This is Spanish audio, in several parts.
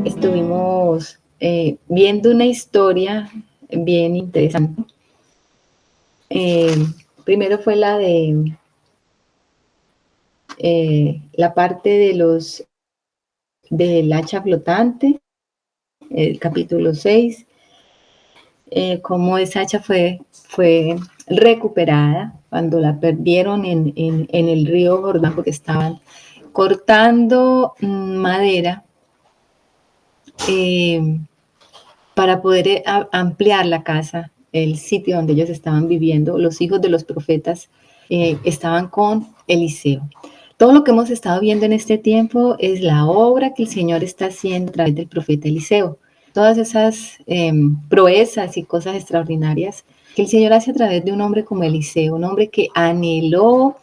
Estuvimos viendo una historia bien interesante. Primero fue la de la parte del hacha flotante, el capítulo 6, cómo esa hacha fue recuperada cuando la perdieron en el río Jordán, porque estaban cortando madera para poder ampliar la casa, el sitio donde ellos estaban viviendo. Los hijos de los profetas estaban con Eliseo. Todo lo que hemos estado viendo en este tiempo es la obra que el Señor está haciendo a través del profeta Eliseo. Todas esas proezas y cosas extraordinarias que el Señor hace a través de un hombre como Eliseo, un hombre que anheló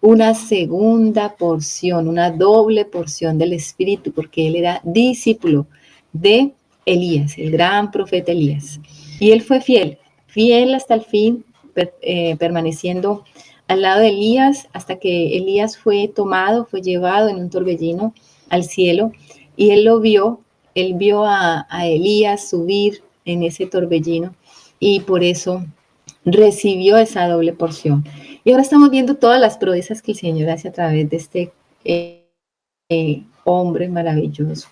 una segunda porción, una doble porción del Espíritu, porque él era discípulo de Elías, el gran profeta Elías. Y él fue fiel hasta el fin, permaneciendo al lado de Elías, hasta que Elías fue tomado, fue llevado en un torbellino al cielo, y él vio a Elías subir en ese torbellino, y por eso recibió esa doble porción. Y ahora estamos viendo todas las proezas que el Señor hace a través de este hombre maravilloso.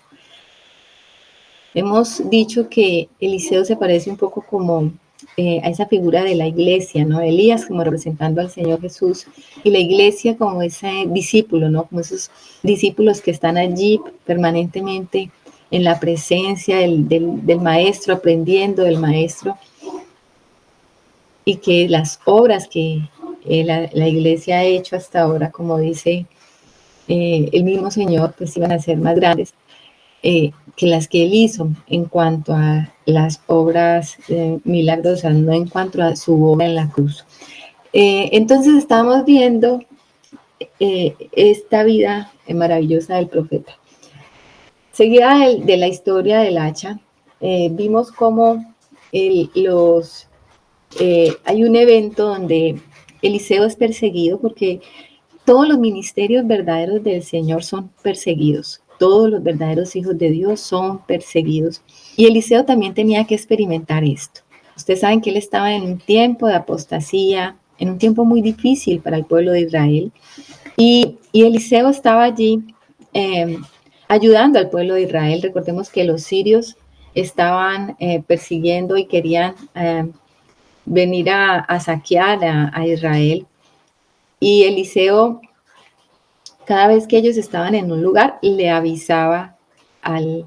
Hemos dicho que Eliseo se parece un poco como a esa figura de la iglesia, ¿no? Elías como representando al Señor Jesús y la iglesia como ese discípulo, ¿no? Como esos discípulos que están allí permanentemente en la presencia del maestro, aprendiendo del maestro, y que las obras que la iglesia ha hecho hasta ahora, como dice el mismo Señor, pues iban a ser más grandes que las que él hizo en cuanto a las obras milagrosas, no en cuanto a su obra en la cruz. Entonces estamos viendo esta vida maravillosa del profeta. Seguida de la historia del hacha, vimos cómo hay un evento donde Eliseo es perseguido, porque todos los ministerios verdaderos del Señor son perseguidos. Todos los verdaderos hijos de Dios son perseguidos. Y Eliseo también tenía que experimentar esto. Ustedes saben que él estaba en un tiempo de apostasía, en un tiempo muy difícil para el pueblo de Israel. Y Eliseo estaba allí ayudando al pueblo de Israel. Recordemos que los sirios estaban persiguiendo y querían venir a saquear a Israel. Y Eliseo, cada vez que ellos estaban en un lugar, le avisaba al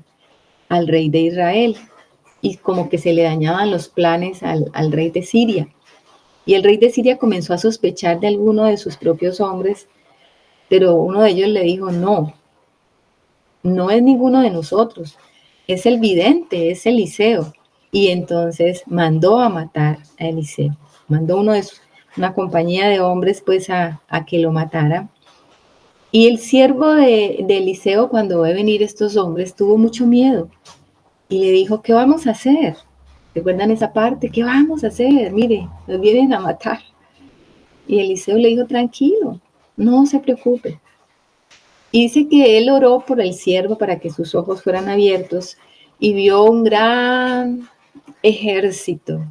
rey de Israel, y como que se le dañaban los planes al rey de Siria. Y el rey de Siria comenzó a sospechar de alguno de sus propios hombres, pero uno de ellos le dijo, no es ninguno de nosotros, es el vidente, es Eliseo. Y entonces mandó a matar a Eliseo, mandó una compañía de hombres pues a que lo matara. Y el siervo de Eliseo, cuando ve venir estos hombres, tuvo mucho miedo y le dijo, ¿qué vamos a hacer? ¿Recuerdan esa parte? ¿Qué vamos a hacer? Mire, nos vienen a matar. Y Eliseo le dijo, tranquilo, no se preocupe. Y dice que él oró por el siervo para que sus ojos fueran abiertos y vio un gran ejército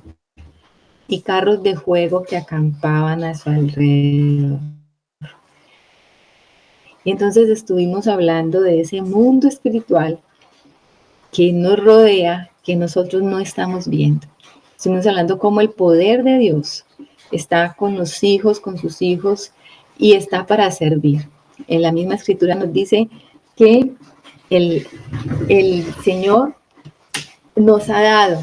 y carros de fuego que acampaban a su alrededor. Y entonces estuvimos hablando de ese mundo espiritual que nos rodea, que nosotros no estamos viendo. Estuvimos hablando cómo el poder de Dios está con los hijos, con sus hijos, y está para servir. En la misma escritura nos dice que el Señor nos ha dado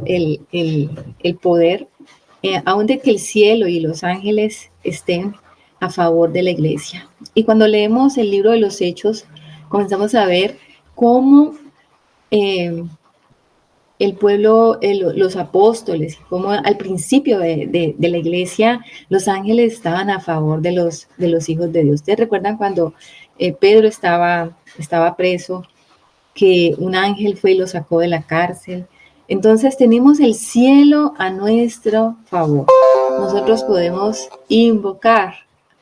el poder, aun de que el cielo y los ángeles estén a favor de la iglesia. Y cuando leemos el libro de los Hechos, comenzamos a ver cómo el pueblo, los apóstoles, como al principio de la iglesia, los ángeles estaban a favor de los hijos de Dios. ¿Ustedes recuerdan cuando Pedro estaba preso, que un ángel fue y lo sacó de la cárcel? Entonces tenemos el cielo a nuestro favor. Nosotros podemos invocar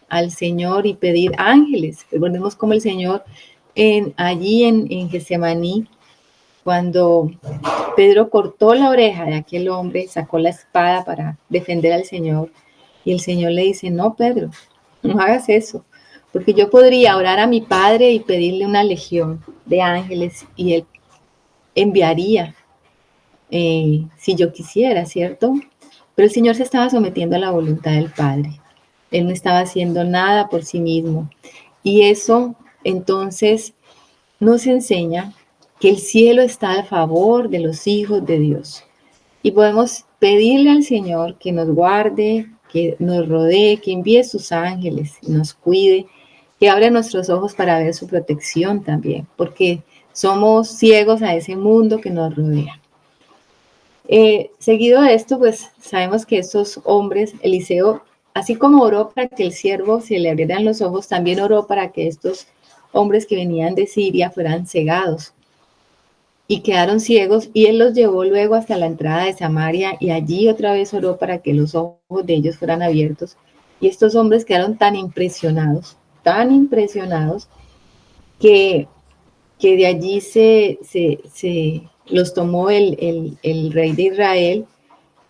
al Señor y pedir ángeles. Recordemos cómo el Señor allí en Getsemaní, cuando Pedro cortó la oreja de aquel hombre, sacó la espada para defender al Señor, y el Señor le dice, no, Pedro, no hagas eso, porque yo podría orar a mi Padre y pedirle una legión de ángeles y Él enviaría si yo quisiera, ¿cierto? Pero el Señor se estaba sometiendo a la voluntad del Padre. Él no estaba haciendo nada por sí mismo. Y eso entonces nos enseña que el cielo está a favor de los hijos de Dios. Y podemos pedirle al Señor que nos guarde, que nos rodee, que envíe sus ángeles, nos cuide, que abra nuestros ojos para ver su protección también, porque somos ciegos a ese mundo que nos rodea. Seguido de esto, pues sabemos que estos hombres, Eliseo, así como oró para que el siervo se le abrieran los ojos, también oró para que estos hombres que venían de Siria fueran cegados y quedaron ciegos, y él los llevó luego hasta la entrada de Samaria y allí otra vez oró para que los ojos de ellos fueran abiertos. Y estos hombres quedaron tan impresionados, que de allí se los tomó el rey de Israel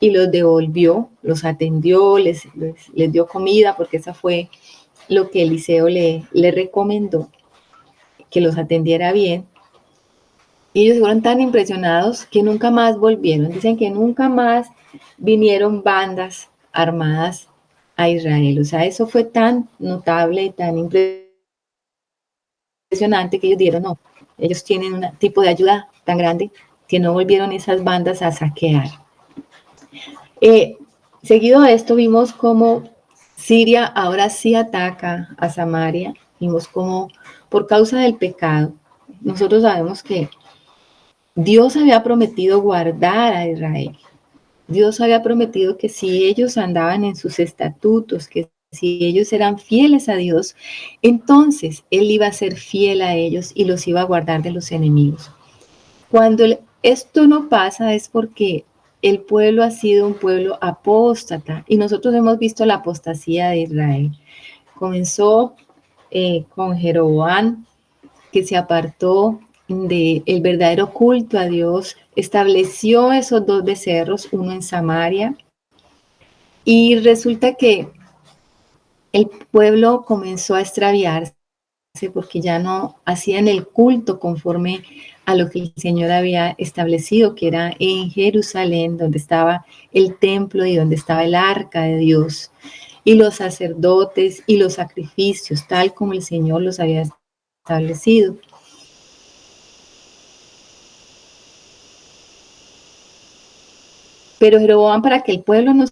y los devolvió, los atendió, les dio comida, porque esa fue lo que Eliseo le recomendó, que los atendiera bien. Y ellos fueron tan impresionados que nunca más volvieron. Dicen que nunca más vinieron bandas armadas a Israel. O sea, eso fue tan notable y tan impresionante que ellos dieron, no, ellos tienen un tipo de ayuda tan grande que no volvieron esas bandas a saquear. Seguido de esto vimos cómo Siria ahora sí ataca a Samaria. Vimos cómo por causa del pecado, nosotros sabemos que Dios había prometido guardar a Israel. Dios había prometido que si ellos andaban en sus estatutos, que si ellos eran fieles a Dios, entonces Él iba a ser fiel a ellos y los iba a guardar de los enemigos. Cuando esto no pasa es porque el pueblo ha sido un pueblo apóstata y nosotros hemos visto la apostasía de Israel. Comenzó con Jeroboam, que se apartó del verdadero culto a Dios, estableció esos dos becerros, uno en Samaria, y resulta que el pueblo comenzó a extraviarse porque ya no hacían el culto conforme a lo que el Señor había establecido, que era en Jerusalén, donde estaba el templo y donde estaba el arca de Dios, y los sacerdotes y los sacrificios, tal como el Señor los había establecido. Pero Jeroboam, para que el pueblo no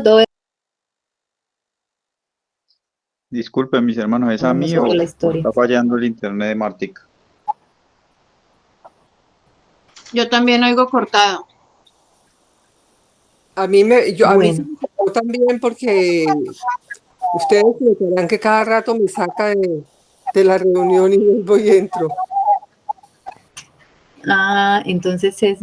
todo Disculpen, mis hermanos, ¿es a mí sobre la o historia. está fallando el internet de Martica? Yo también oigo cortado. A mí se Bueno, me tocó también porque ustedes notarán que cada rato me saca de la reunión y vuelvo y entro. entonces es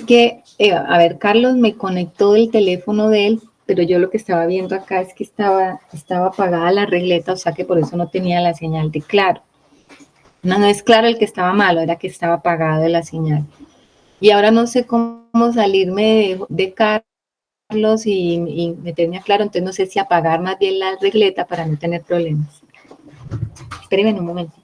que, a ver, Carlos me conectó el teléfono de él, pero yo lo que estaba viendo acá es que estaba apagada la regleta, o sea que por eso no tenía la señal de Claro. No es Claro el que estaba malo, era que estaba apagada la señal. Y ahora no sé cómo salirme de Carlos y meterme a Claro, entonces no sé si apagar más bien la regleta para no tener problemas. Espérenme un momentito.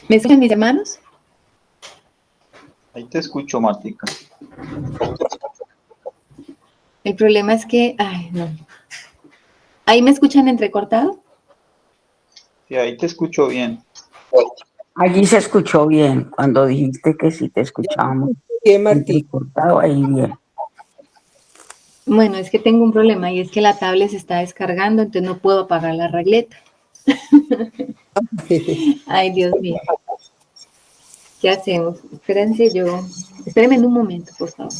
¿Me escuchan mis hermanos? Ahí te escucho, Martica. El problema es que, ay, no. ¿Ahí me escuchan entrecortado? Sí, ahí te escucho bien. Allí se escuchó bien, cuando dijiste que sí te escuchábamos. Bien, Martica. Entrecortado, ahí bien. Bueno, es que tengo un problema y es que la tablet se está descargando, entonces no puedo apagar la regleta. Ay, Dios mío. ¿Qué hacemos? Espérenme en un momento, por favor.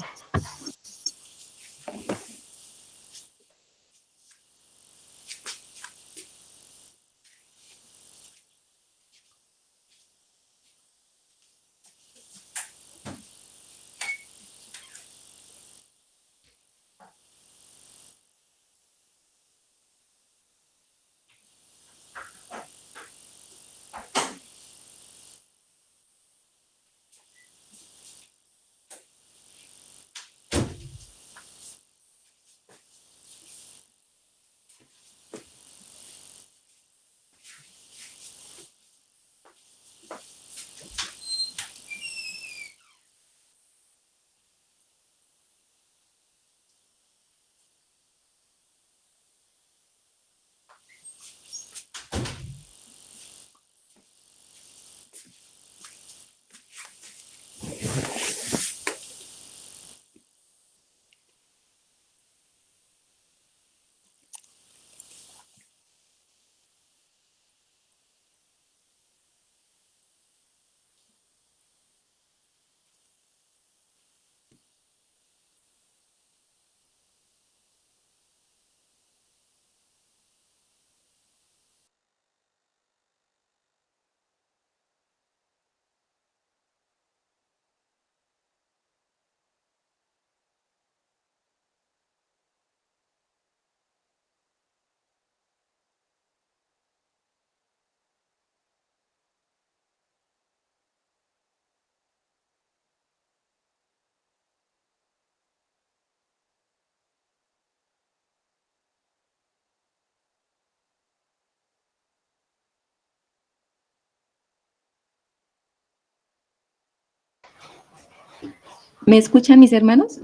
¿Me escuchan mis hermanos?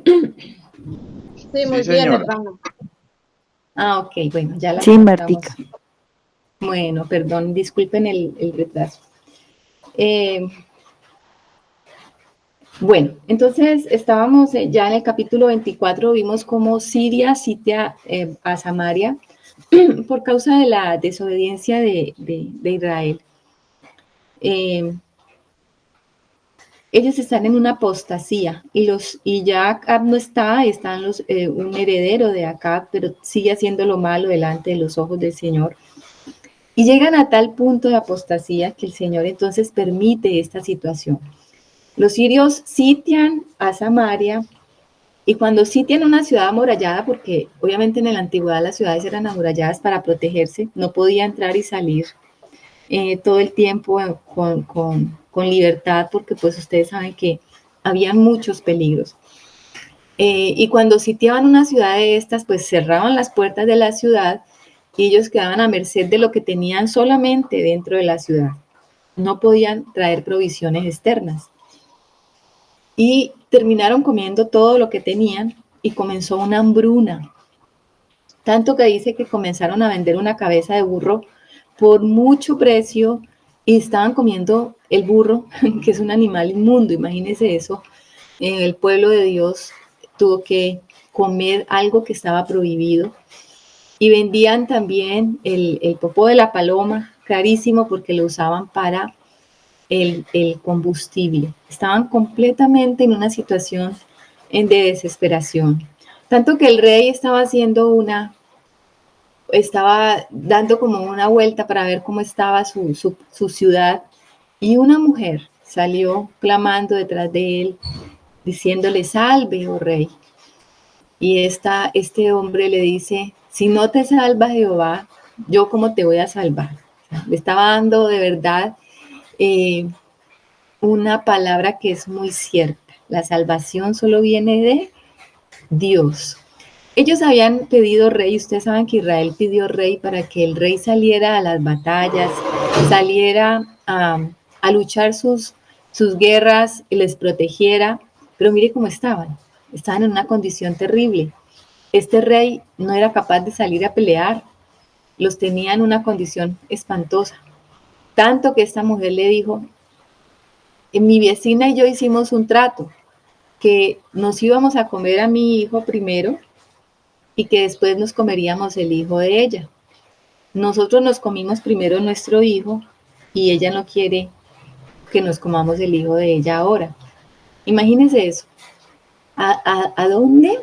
Sí, muy Sí, bien, señora. hermano. Ah, ok, bueno, ya la Sí, conectamos. Martica. Bueno, perdón, disculpen el retraso. Bueno, entonces estábamos ya en el capítulo 24, vimos cómo Siria sitia a Samaria por causa de la desobediencia de Israel. Ellos están en una apostasía y ya Acab no está, están un heredero de Acab, pero sigue haciendo lo malo delante de los ojos del Señor. Y llegan a tal punto de apostasía que el Señor entonces permite esta situación. Los sirios sitian a Samaria y cuando sitian una ciudad amurallada, porque obviamente en la antigüedad las ciudades eran amuralladas para protegerse, no podía entrar y salir todo el tiempo con libertad, porque pues ustedes saben que había muchos peligros. Y cuando sitiaban una ciudad de estas, pues cerraban las puertas de la ciudad y ellos quedaban a merced de lo que tenían solamente dentro de la ciudad. No podían traer provisiones externas. Y terminaron comiendo todo lo que tenían y comenzó una hambruna. Tanto que dice que comenzaron a vender una cabeza de burro por mucho precio y estaban comiendo el burro, que es un animal inmundo, imagínense eso. El pueblo de Dios tuvo que comer algo que estaba prohibido y vendían también el popó de la paloma, carísimo porque lo usaban para el combustible. Estaban completamente en una situación de desesperación. Tanto que el rey estaba dando como una vuelta para ver cómo estaba su ciudad y una mujer salió clamando detrás de él, diciéndole, salve, oh rey. Y este hombre le dice, si no te salva Jehová, yo cómo te voy a salvar. Le estaba dando de verdad una palabra que es muy cierta. La salvación solo viene de Dios. Ellos habían pedido rey, ustedes saben que Israel pidió rey para que el rey saliera a las batallas, saliera a luchar sus guerras y les protegiera, pero mire cómo estaban en una condición terrible. Este rey no era capaz de salir a pelear, los tenía en una condición espantosa. Tanto que esta mujer le dijo, mi vecina y yo hicimos un trato, que nos íbamos a comer a mi hijo primero y que después nos comeríamos el hijo de ella. Nosotros nos comimos primero nuestro hijo y ella no quiere que nos comamos el hijo de ella ahora. Imagínense eso. ¿A dónde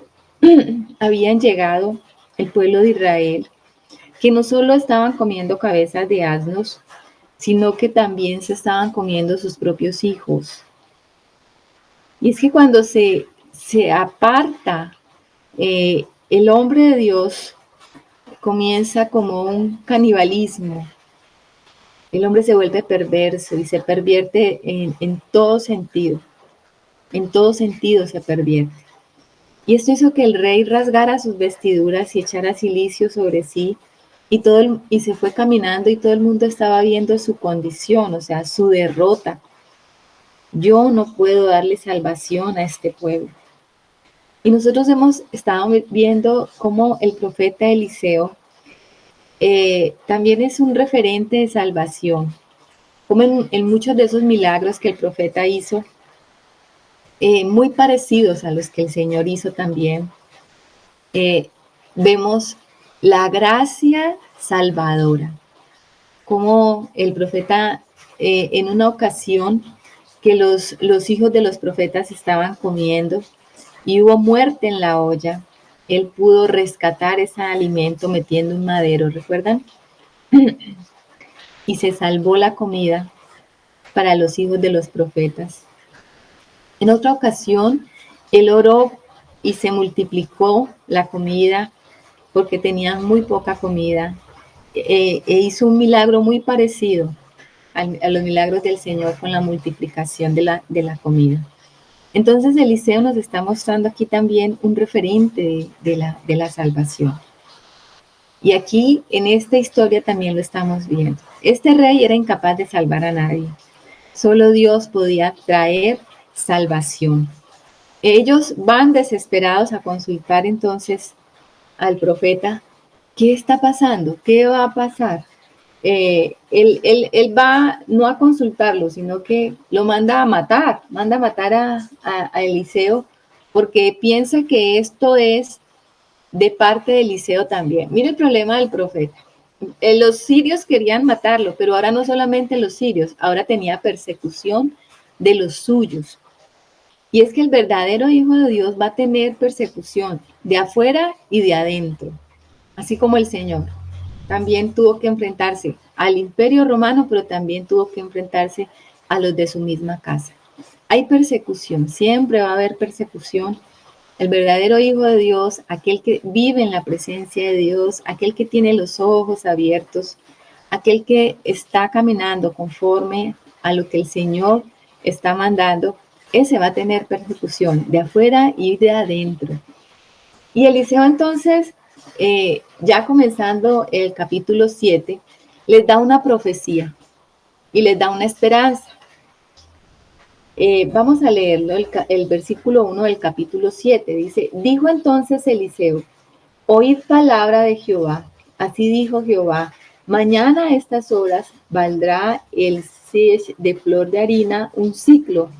habían llegado el pueblo de Israel? Que no solo estaban comiendo cabezas de asnos, sino que también se estaban comiendo sus propios hijos. Y es que cuando se aparta el hombre de Dios, comienza como un canibalismo. El hombre se vuelve perverso y se pervierte en todo sentido. En todo sentido se pervierte. Y esto hizo que el rey rasgara sus vestiduras y echara cilicio sobre sí, y se fue caminando y todo el mundo estaba viendo su condición, o sea, su derrota. Yo no puedo darle salvación a este pueblo. Y nosotros hemos estado viendo cómo el profeta Eliseo también es un referente de salvación, como en muchos de esos milagros que el profeta hizo, muy parecidos a los que el Señor hizo también, vemos la gracia salvadora, como el profeta en una ocasión que los hijos de los profetas estaban comiendo y hubo muerte en la olla, él pudo rescatar ese alimento metiendo un madero, ¿recuerdan? Y se salvó la comida para los hijos de los profetas. En otra ocasión, él oró y se multiplicó la comida porque tenían muy poca comida. E hizo un milagro muy parecido a los milagros del Señor con la multiplicación de la comida. Entonces Eliseo nos está mostrando aquí también un referente de la salvación. Y aquí en esta historia también lo estamos viendo. Este rey era incapaz de salvar a nadie. Solo Dios podía traer salvación. Ellos van desesperados a consultar entonces al profeta. ¿Qué está pasando? ¿Qué va a pasar? Él va no a consultarlo, sino que lo manda a matar a Eliseo, porque piensa que esto es de parte de Eliseo también. Mire el problema del profeta. Los sirios querían matarlo, pero ahora no solamente los sirios, ahora tenía persecución de los suyos. Y es que el verdadero Hijo de Dios va a tener persecución de afuera y de adentro, así como el Señor. También tuvo que enfrentarse al Imperio Romano, pero también tuvo que enfrentarse a los de su misma casa. Hay persecución, siempre va a haber persecución. El verdadero Hijo de Dios, aquel que vive en la presencia de Dios, aquel que tiene los ojos abiertos, aquel que está caminando conforme a lo que el Señor está mandando, ese va a tener persecución de afuera y de adentro. Y Eliseo entonces, ya comenzando el capítulo 7, les da una profecía y les da una esperanza. Vamos a leerlo, el versículo 1 del capítulo 7, dice, dijo entonces Eliseo, oíd palabra de Jehová, así dijo Jehová, mañana a estas horas valdrá el sis de flor de harina un ciclo,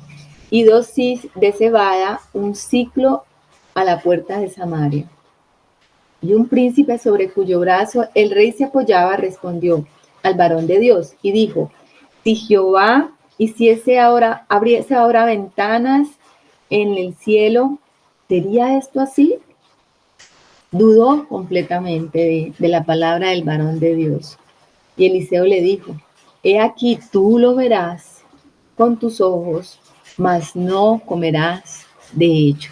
y 2 sis de cebada un ciclo a la puerta de Samaria. Y un príncipe sobre cuyo brazo el rey se apoyaba respondió al varón de Dios y dijo, si Jehová abriese ahora ventanas en el cielo, ¿sería esto así? Dudó completamente de la palabra del varón de Dios. Y Eliseo le dijo, he aquí tú lo verás con tus ojos, mas no comerás de ello.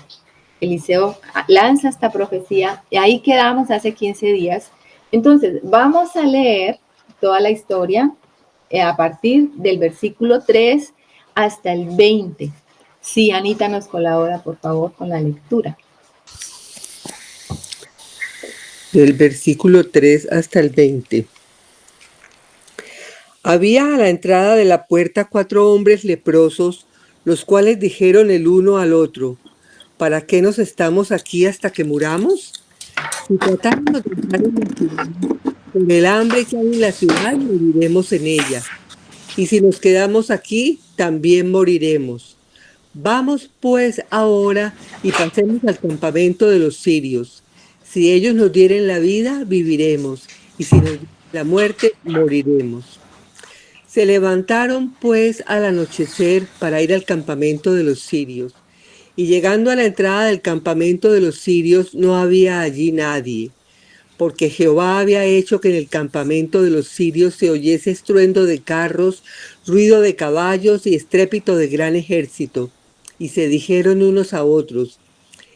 Eliseo lanza esta profecía y ahí quedamos hace 15 días. Entonces, vamos a leer toda la historia a partir del versículo 3 hasta el 20. Sí, Anita nos colabora, por favor, con la lectura. Del versículo 3 hasta el 20. Había a la entrada de la puerta 4 hombres leprosos, los cuales dijeron el uno al otro, ¿para qué nos estamos aquí hasta que muramos? Si tratáramos de entrar en la ciudad, con el hambre que hay en la ciudad, moriremos en ella. y si nos quedamos aquí, también moriremos. Vamos pues ahora y pasemos al campamento de los sirios. Si ellos nos dieren la vida, viviremos, y si nos dieren la muerte, moriremos. Se levantaron pues al anochecer para ir al campamento de los sirios, y llegando a la entrada del campamento de los sirios no había allí nadie, porque Jehová había hecho que en el campamento de los sirios se oyese estruendo de carros, ruido de caballos y estrépito de gran ejército. Y se dijeron unos a otros: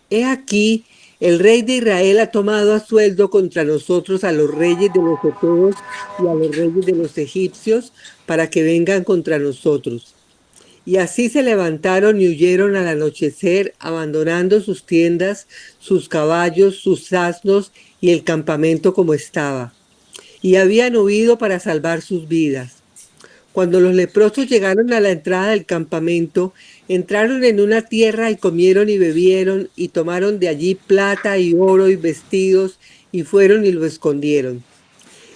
He aquí, el rey de Israel ha tomado a sueldo contra nosotros a los reyes de los heteos y a los reyes de los egipcios para que vengan contra nosotros. Y así se levantaron y huyeron al anochecer, abandonando sus tiendas, sus caballos, sus asnos y el campamento como estaba. Y habían huido para salvar sus vidas. Cuando los leprosos llegaron a la entrada del campamento, entraron en una tierra y comieron y bebieron y tomaron de allí plata y oro y vestidos y fueron y lo escondieron.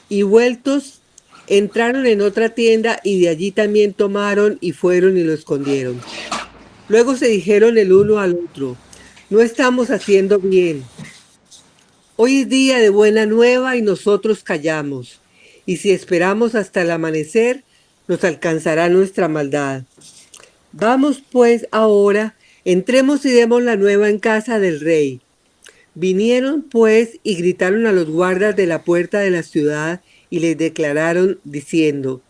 Y vueltos, entraron en otra tienda y de allí también tomaron y fueron y lo escondieron. Luego se dijeron el uno al otro: No estamos haciendo bien. Hoy es día de buena nueva y nosotros callamos. Y si esperamos hasta el amanecer, nos alcanzará nuestra maldad. Vamos pues ahora, entremos y demos la nueva en casa del rey. Vinieron pues y gritaron a los guardas de la puerta de la ciudad y les declararon diciendo: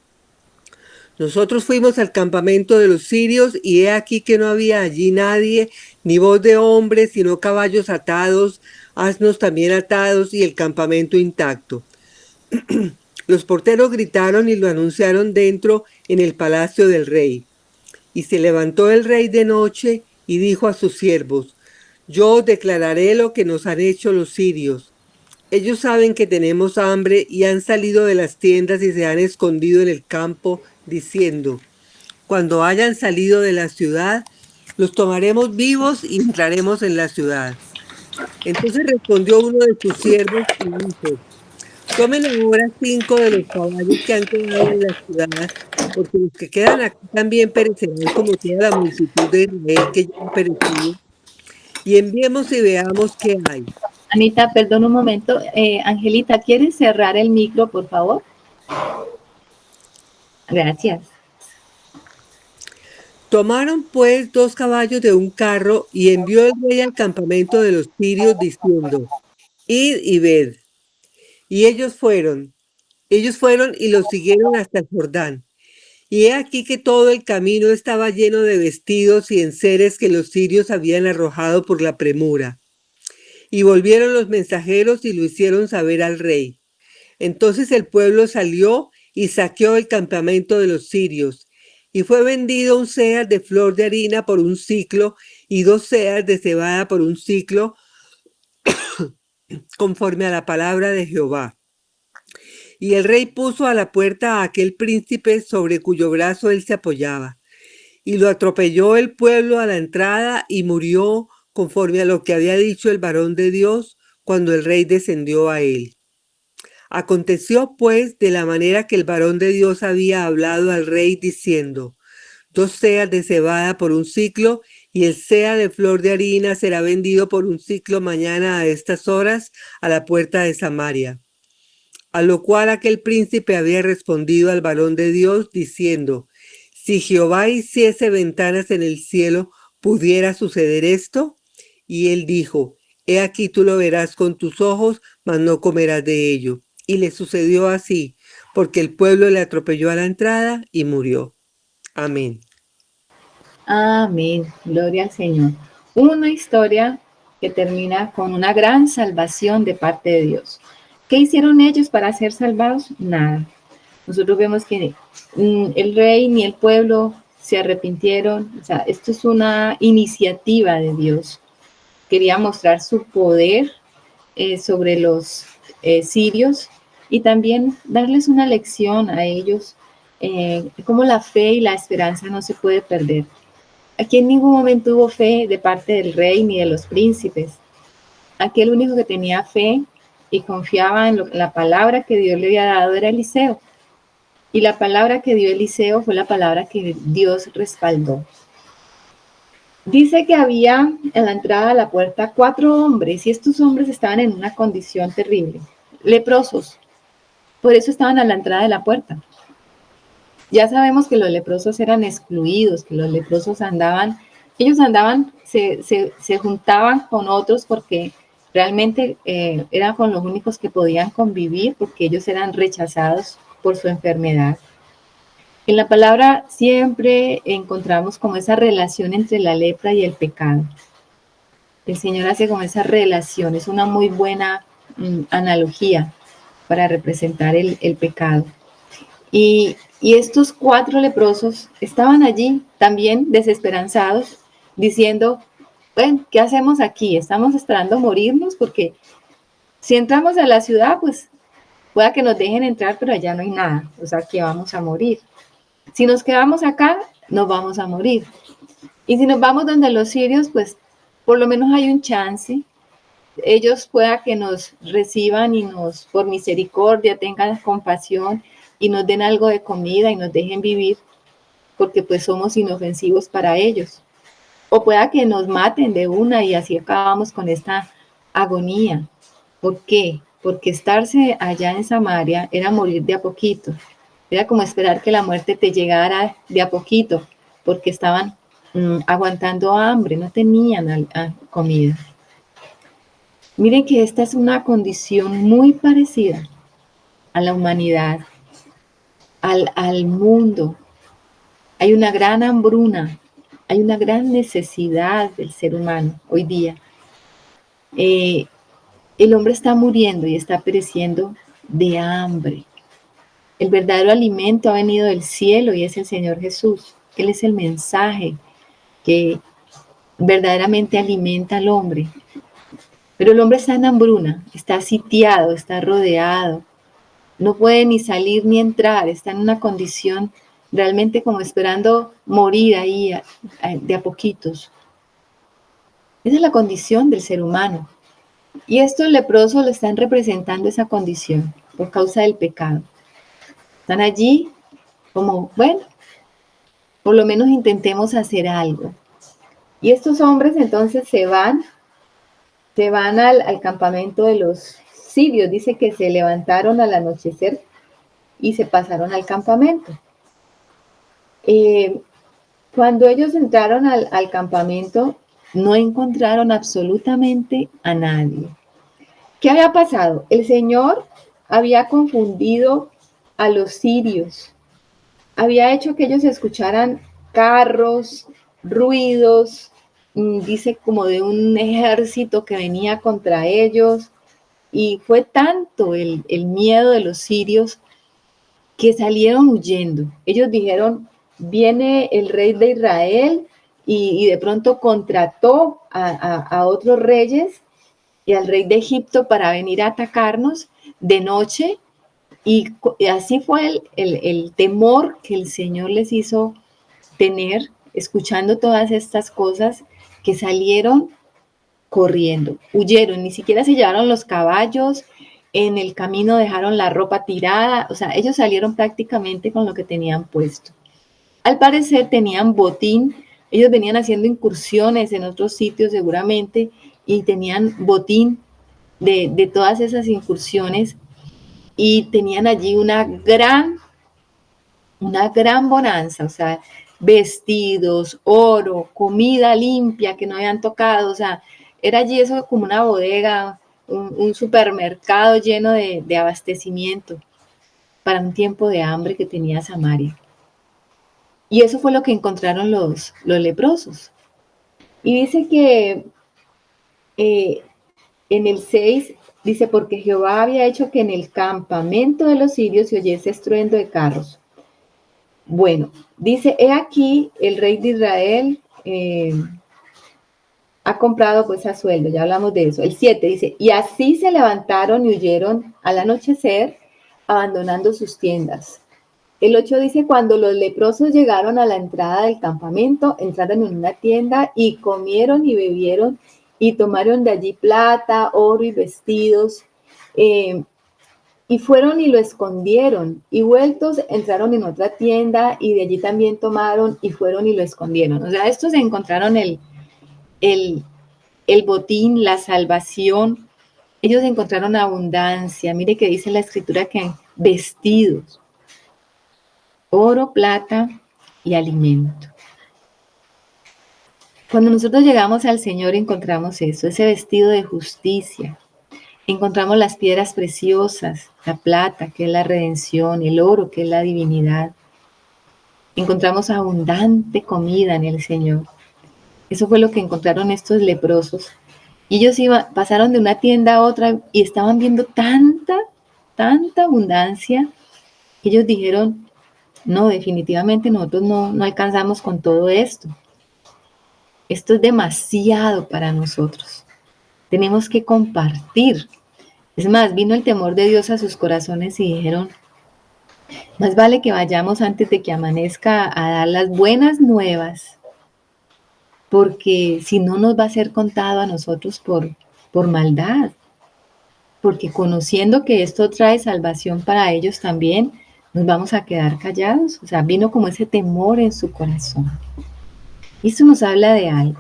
Nosotros fuimos al campamento de los sirios y he aquí que no había allí nadie, ni voz de hombre, sino caballos atados, asnos también atados y el campamento intacto. Los porteros gritaron y lo anunciaron dentro en el palacio del rey. Y se levantó el rey de noche y dijo a sus siervos: Yo os declararé lo que nos han hecho los sirios. Ellos saben que tenemos hambre y han salido de las tiendas y se han escondido en el campo, diciendo: Cuando hayan salido de la ciudad, los tomaremos vivos y entraremos en la ciudad. Entonces respondió uno de sus siervos y dijo: Tomen ahora 5 de los caballos que han quedado en la ciudad, porque los que quedan aquí también perecerán como toda la multitud de Israel que ya han perecido, y enviemos y veamos qué hay. Anita, perdón un momento. Angelita, ¿quieres cerrar el micro, por favor? Gracias. Tomaron pues 2 caballos de un carro y envió el rey al campamento de los sirios diciendo: Id y ved. Y ellos fueron y los siguieron hasta el Jordán. Y he aquí que todo el camino estaba lleno de vestidos y enseres que los sirios habían arrojado por la premura. Y volvieron los mensajeros y lo hicieron saber al rey. Entonces el pueblo salió y saqueó el campamento de los sirios. Y fue vendido un seah de flor de harina por un siclo y 2 seahs de cebada por un siclo, conforme a la palabra de Jehová. Y el rey puso a la puerta a aquel príncipe sobre cuyo brazo él se apoyaba. Y lo atropelló el pueblo a la entrada y murió conforme a lo que había dicho el varón de Dios cuando el rey descendió a él. Aconteció pues de la manera que el varón de Dios había hablado al rey diciendo: 2 seahs de cebada por un siclo y el seah de flor de harina será vendido por un siclo mañana a estas horas a la puerta de Samaria. A lo cual aquel príncipe había respondido al varón de Dios diciendo: Si Jehová hiciese ventanas en el cielo, ¿pudiera suceder esto? Y él dijo: He aquí tú lo verás con tus ojos, mas no comerás de ello. Y le sucedió así, porque el pueblo le atropelló a la entrada y murió. Amén. Amén. Gloria al Señor. Una historia que termina con una gran salvación de parte de Dios. ¿Qué hicieron ellos para ser salvados? Nada. Nosotros vemos que el rey ni el pueblo se arrepintieron. O sea, esto es una iniciativa de Dios. Quería mostrar su poder sobre los sirios y también darles una lección a ellos, cómo la fe y la esperanza no se puede perder. Aquí en ningún momento hubo fe de parte del rey ni de los príncipes. Aquí el único que tenía fe y confiaba en la palabra que Dios le había dado era Eliseo. Y la palabra que dio Eliseo fue la palabra que Dios respaldó. Dice que había en la entrada de la puerta 4 hombres y estos hombres estaban en una condición terrible, leprosos. Por eso estaban a la entrada de la puerta. Ya sabemos que los leprosos eran excluidos, que los leprosos ellos andaban, se juntaban con otros porque realmente eran con los únicos que podían convivir porque ellos eran rechazados por su enfermedad. En la palabra siempre encontramos como esa relación entre la lepra y el pecado. El Señor hace como esa relación, es una muy buena analogía para representar el pecado. Y estos 4 leprosos estaban allí también desesperanzados, diciendo, bueno, ¿qué hacemos aquí? Estamos esperando morirnos porque si entramos a la ciudad, pues pueda que nos dejen entrar, pero allá no hay nada, o sea que vamos a morir. Si nos quedamos acá, nos vamos a morir. Y si nos vamos donde los sirios, pues por lo menos hay un chance. Ellos pueda que nos reciban y nos, por misericordia, tengan compasión y nos den algo de comida y nos dejen vivir, porque pues somos inofensivos para ellos. O pueda que nos maten de una y así acabamos con esta agonía. ¿Por qué? Porque estarse allá en Samaria era morir de a poquito. Era como esperar que la muerte te llegara de a poquito, porque estaban aguantando hambre, no tenían comida. Miren que esta es una condición muy parecida a la humanidad, al mundo. Hay una gran hambruna, hay una gran necesidad del ser humano hoy día. El hombre está muriendo y está pereciendo de hambre. El verdadero alimento ha venido del cielo y es el Señor Jesús. Él es el mensaje que verdaderamente alimenta al hombre. Pero el hombre está en hambruna, está sitiado, está rodeado. No puede ni salir ni entrar, está en una condición realmente como esperando morir ahí de a poquitos. Esa es la condición del ser humano. Y estos leprosos le están representando esa condición por causa del pecado. Están allí como, bueno, por lo menos intentemos hacer algo. Y estos hombres entonces se van al campamento de los sirios. Dice que se levantaron al anochecer y se pasaron al campamento. Cuando ellos entraron al campamento, no encontraron absolutamente a nadie. ¿Qué había pasado? El Señor había confundido a los sirios. Había hecho que ellos escucharan carros, ruidos, dice como de un ejército que venía contra ellos. Y fue tanto el miedo de los sirios que salieron huyendo. Ellos dijeron, viene el rey de Israel y de pronto contrató a otros reyes y al rey de Egipto para venir a atacarnos de noche. Y así fue el temor que el Señor les hizo tener, escuchando todas estas cosas, que salieron corriendo, huyeron, ni siquiera se llevaron los caballos, en el camino dejaron la ropa tirada, o sea, ellos salieron prácticamente con lo que tenían puesto. Al parecer tenían botín, ellos venían haciendo incursiones en otros sitios seguramente y tenían botín de todas esas incursiones y tenían allí una gran bonanza, o sea, vestidos, oro, comida limpia que no habían tocado, o sea, era allí eso como una bodega, un supermercado lleno de abastecimiento para un tiempo de hambre que tenía Samaria. Y eso fue lo que encontraron los leprosos. Y dice que en el 6, dice, porque Jehová había hecho que en el campamento de los sirios se oyese estruendo de carros. Bueno, dice, he aquí el rey de Israel ha comprado pues a sueldo, ya hablamos de eso. El 7 dice, y así se levantaron y huyeron al anochecer, abandonando sus tiendas. El 8 dice, cuando los leprosos llegaron a la entrada del campamento, entraron en una tienda y comieron y bebieron y tomaron de allí plata, oro y vestidos. Y fueron y lo escondieron, y vueltos entraron en otra tienda, y de allí también tomaron, y fueron y lo escondieron. O sea, estos encontraron el, el botín, la salvación. Ellos encontraron abundancia. Mire que dice la escritura que vestidos, oro, plata y alimento. Cuando nosotros llegamos al Señor encontramos eso, ese vestido de justicia. Encontramos las piedras preciosas, la plata, que es la redención, el oro, que es la divinidad. Encontramos abundante comida en el Señor. Eso fue lo que encontraron estos leprosos. Y ellos pasaron de una tienda a otra y estaban viendo tanta abundancia. Ellos dijeron, no, definitivamente nosotros no alcanzamos con todo esto. Esto es demasiado para nosotros. Tenemos que compartir. Es más, vino el temor de Dios a sus corazones y dijeron, más vale que vayamos antes de que amanezca a dar las buenas nuevas, porque si no nos va a ser contado a nosotros por maldad, porque conociendo que esto trae salvación para ellos también, nos vamos a quedar callados. O sea, vino como ese temor en su corazón. Esto nos habla de algo.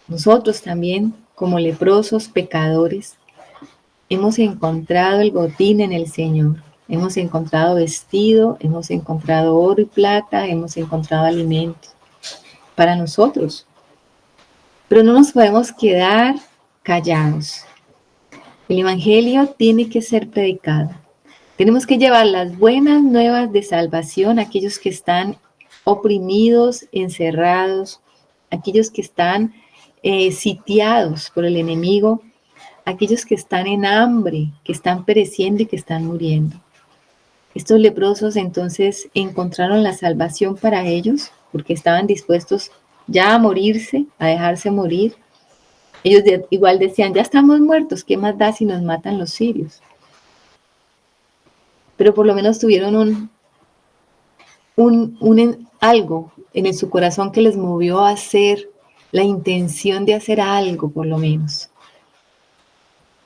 Nosotros también, como leprosos pecadores, hemos encontrado el botín en el Señor. Hemos encontrado vestido, hemos encontrado oro y plata, hemos encontrado alimento para nosotros. Pero no nos podemos quedar callados. El Evangelio tiene que ser predicado. Tenemos que llevar las buenas nuevas de salvación a aquellos que están oprimidos, encerrados, aquellos que están sitiados por el enemigo, aquellos que están en hambre, que están pereciendo y que están muriendo. Estos leprosos entonces encontraron la salvación para ellos porque estaban dispuestos ya a morirse, a dejarse morir. Ellos igual decían, ya estamos muertos, ¿qué más da si nos matan los sirios? Pero por lo menos tuvieron algo en su corazón que les movió a hacer la intención de hacer algo, por lo menos.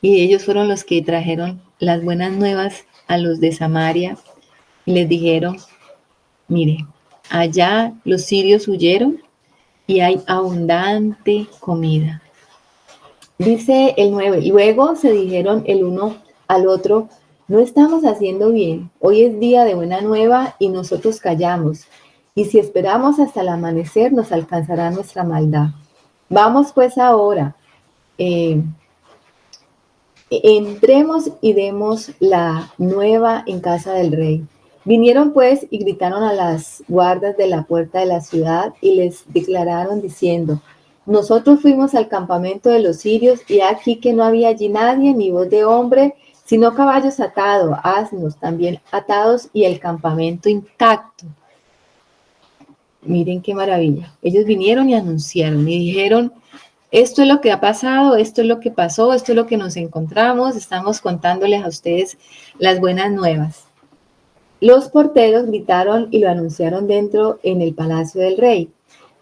Y ellos fueron los que trajeron las buenas nuevas a los de Samaria y les dijeron, mire, allá los sirios huyeron y hay abundante comida. Dice el 9, luego se dijeron el uno al otro, no estamos haciendo bien, hoy es día de buena nueva y nosotros callamos, y si esperamos hasta el amanecer nos alcanzará nuestra maldad. Vamos pues ahora, entremos y demos la nueva en casa del rey. Vinieron pues y gritaron a las guardas de la puerta de la ciudad y les declararon diciendo, nosotros fuimos al campamento de los sirios y aquí que no había allí nadie, ni voz de hombre, sino caballos atados, asnos también atados y el campamento intacto. Miren qué maravilla. Ellos vinieron y anunciaron y dijeron, esto es lo que ha pasado, esto es lo que pasó, esto es lo que nos encontramos, estamos contándoles a ustedes las buenas nuevas. Los porteros gritaron y lo anunciaron dentro en el palacio del rey.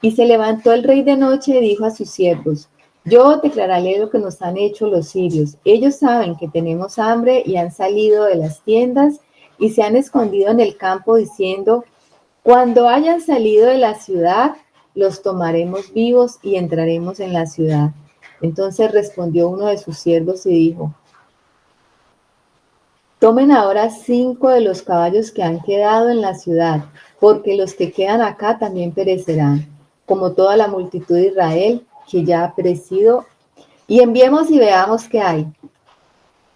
Y se levantó el rey de noche y dijo a sus siervos, yo declararé lo que nos han hecho los sirios. Ellos saben que tenemos hambre y han salido de las tiendas y se han escondido en el campo diciendo, cuando hayan salido de la ciudad, los tomaremos vivos y entraremos en la ciudad. Entonces respondió uno de sus siervos y dijo, tomen ahora 5 de los caballos que han quedado en la ciudad, porque los que quedan acá también perecerán, como toda la multitud de Israel que ya ha perecido, y enviemos y veamos qué hay.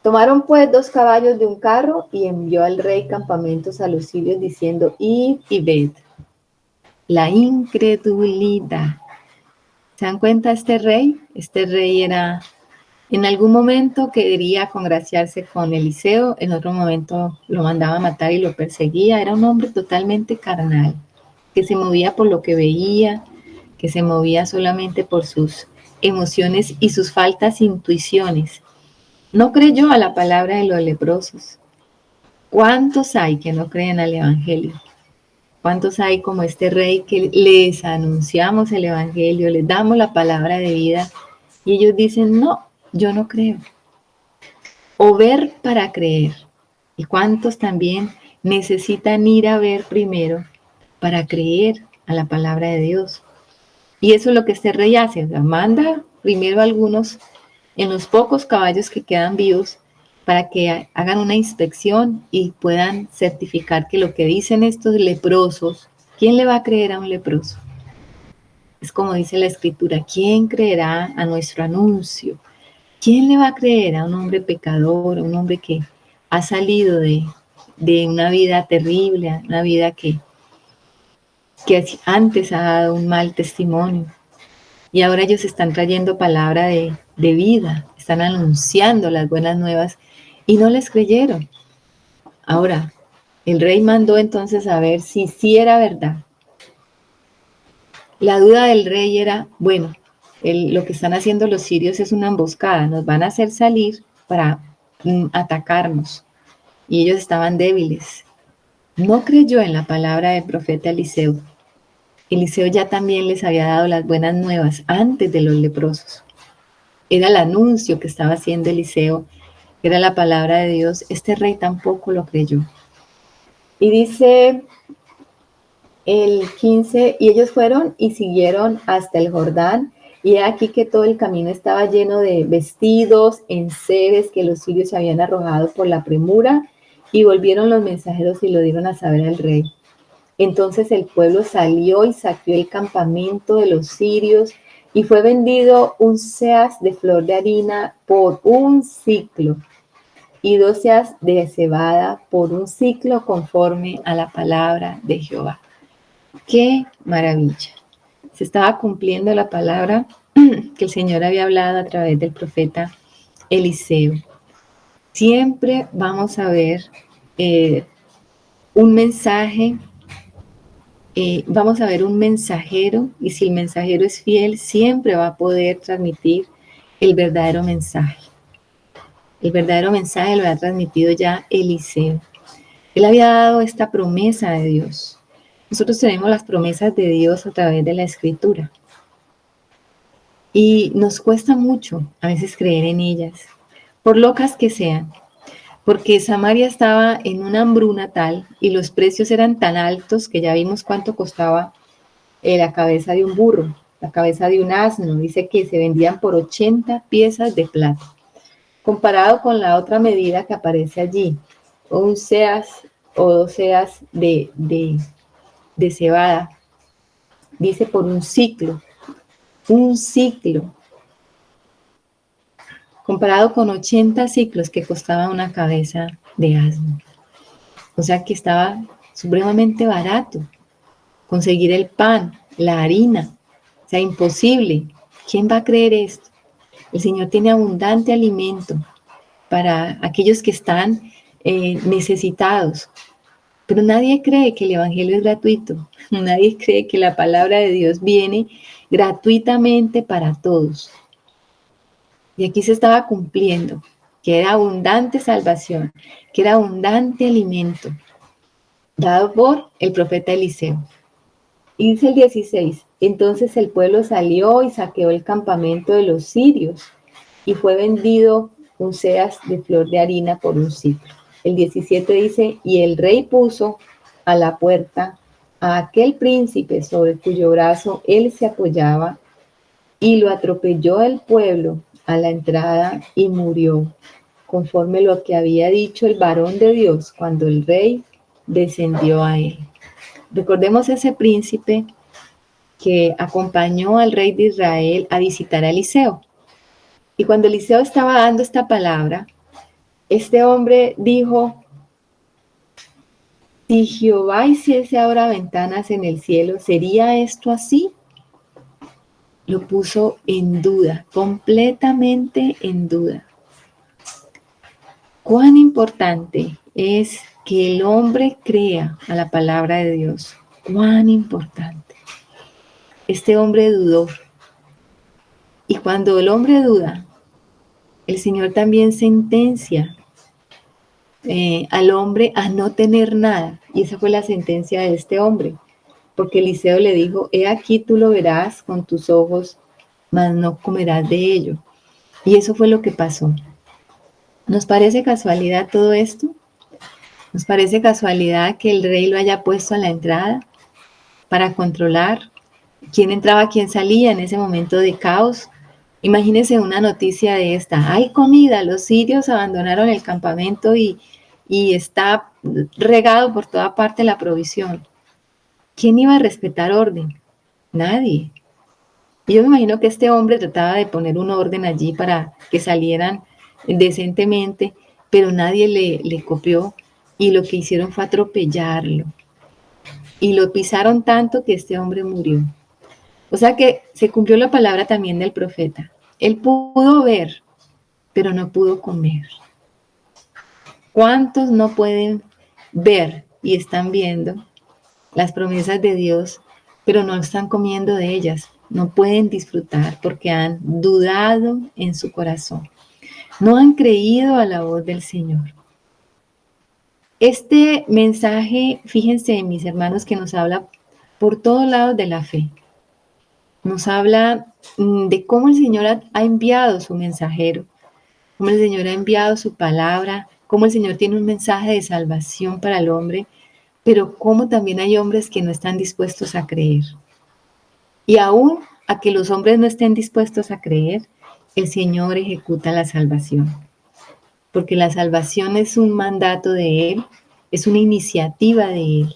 Tomaron pues 2 caballos de un carro y envió al rey campamentos a los sirios diciendo, id y ved. La incredulidad. ¿Se dan cuenta este rey? Este rey era, en algún momento quería congraciarse con Eliseo, en otro momento lo mandaba a matar y lo perseguía. Era un hombre totalmente carnal, que se movía por lo que veía, que se movía solamente por sus emociones y sus faltas intuiciones. No creyó a la palabra de los leprosos. ¿Cuántos hay que no creen al evangelio? ¿Cuántos hay como este rey que les anunciamos el evangelio, les damos la palabra de vida y ellos dicen, no, yo no creo? O ver para creer. ¿Y cuántos también necesitan ir a ver primero para creer a la palabra de Dios? Y eso es lo que este rey hace, o sea, manda primero a algunos en los pocos caballos que quedan vivos para que hagan una inspección y puedan certificar que lo que dicen estos leprosos, ¿quién le va a creer a un leproso? Es como dice la escritura, ¿quién creerá a nuestro anuncio? ¿Quién le va a creer a un hombre pecador, a un hombre que ha salido de una vida terrible, una vida que antes ha dado un mal testimonio? Y ahora ellos están trayendo palabra de vida, están anunciando las buenas nuevas y no les creyeron. Ahora, el rey mandó entonces a ver si sí era verdad. La duda del rey era, bueno, lo que están haciendo los sirios es una emboscada, nos van a hacer salir para atacarnos. Y ellos estaban débiles. No creyó en la palabra del profeta Eliseo. Eliseo ya también les había dado las buenas nuevas antes de los leprosos. Era el anuncio que estaba haciendo Eliseo, era la palabra de Dios. Este rey tampoco lo creyó. Y dice el 15, y ellos fueron y siguieron hasta el Jordán, y he aquí que todo el camino estaba lleno de vestidos, enseres que los sirios habían arrojado por la premura, y volvieron los mensajeros y lo dieron a saber al rey. Entonces el pueblo salió y saqueó el campamento de los sirios, y fue vendido un seas de flor de harina por un siclo, y 2 seas de cebada por un siclo, conforme a la palabra de Jehová. ¡Qué maravilla! Se estaba cumpliendo la palabra que el Señor había hablado a través del profeta Eliseo. Siempre vamos a ver un mensaje, vamos a ver un mensajero, y si el mensajero es fiel, siempre va a poder transmitir el verdadero mensaje. El verdadero mensaje lo ha transmitido ya Eliseo. Él había dado esta promesa de Dios. Nosotros tenemos las promesas de Dios a través de la Escritura. Y nos cuesta mucho a veces creer en ellas, por locas que sean, porque Samaria estaba en una hambruna tal y los precios eran tan altos que ya vimos cuánto costaba la cabeza de un burro, la cabeza de un asno. Dice que se vendían por 80 piezas de plata. Comparado con la otra medida que aparece allí, un seas o 2 seas de cebada, dice por un ciclo, comparado con 80 ciclos que costaba una cabeza de asno. O sea que estaba supremamente barato conseguir el pan, la harina, o sea, imposible. ¿Quién va a creer esto? El Señor tiene abundante alimento para aquellos que están necesitados, pero nadie cree que el Evangelio es gratuito, nadie cree que la palabra de Dios viene gratuitamente para todos. Y aquí se estaba cumpliendo, que era abundante salvación, que era abundante alimento, dado por el profeta Eliseo. Y dice el 16, entonces el pueblo salió y saqueó el campamento de los sirios, y fue vendido un seas de flor de harina por un siclo. El 17 dice, y el rey puso a la puerta a aquel príncipe sobre cuyo brazo él se apoyaba, y lo atropelló el pueblo a la entrada y murió, conforme lo que había dicho el varón de Dios cuando el rey descendió a él. Recordemos ese príncipe que acompañó al rey de Israel a visitar a Eliseo. Y cuando Eliseo estaba dando esta palabra, este hombre dijo, si Jehová hiciese ahora ventanas en el cielo, ¿sería esto así? Lo puso en duda, completamente en duda. Cuán importante es que el hombre crea a la palabra de Dios. Cuán importante. Este hombre dudó. Y cuando el hombre duda, el Señor también sentencia al hombre a no tener nada. Y esa fue la sentencia de este hombre. Porque Eliseo le dijo, he aquí tú lo verás con tus ojos, mas no comerás de ello. Y eso fue lo que pasó. ¿Nos parece casualidad todo esto? ¿Nos parece casualidad que el rey lo haya puesto a la entrada para controlar quién entraba, quién salía en ese momento de caos? Imagínense una noticia de esta: hay comida, los sirios abandonaron el campamento y está regado por toda parte la provisión. ¿Quién iba a respetar orden? Nadie. Y yo me imagino que este hombre trataba de poner un orden allí para que salieran decentemente, pero nadie le copió y lo que hicieron fue atropellarlo. Y lo pisaron tanto que este hombre murió. O sea que se cumplió la palabra también del profeta. Él pudo ver, pero no pudo comer. ¿Cuántos no pueden ver y están viendo las promesas de Dios, pero no están comiendo de ellas? No pueden disfrutar porque han dudado en su corazón. No han creído a la voz del Señor. Este mensaje, fíjense, mis hermanos, que nos habla por todos lados de la fe. Nos habla de cómo el Señor ha enviado su mensajero, cómo el Señor ha enviado su palabra, cómo el Señor tiene un mensaje de salvación para el hombre, pero cómo también hay hombres que no están dispuestos a creer. Y aún a que los hombres no estén dispuestos a creer, el Señor ejecuta la salvación. Porque la salvación es un mandato de Él, es una iniciativa de Él.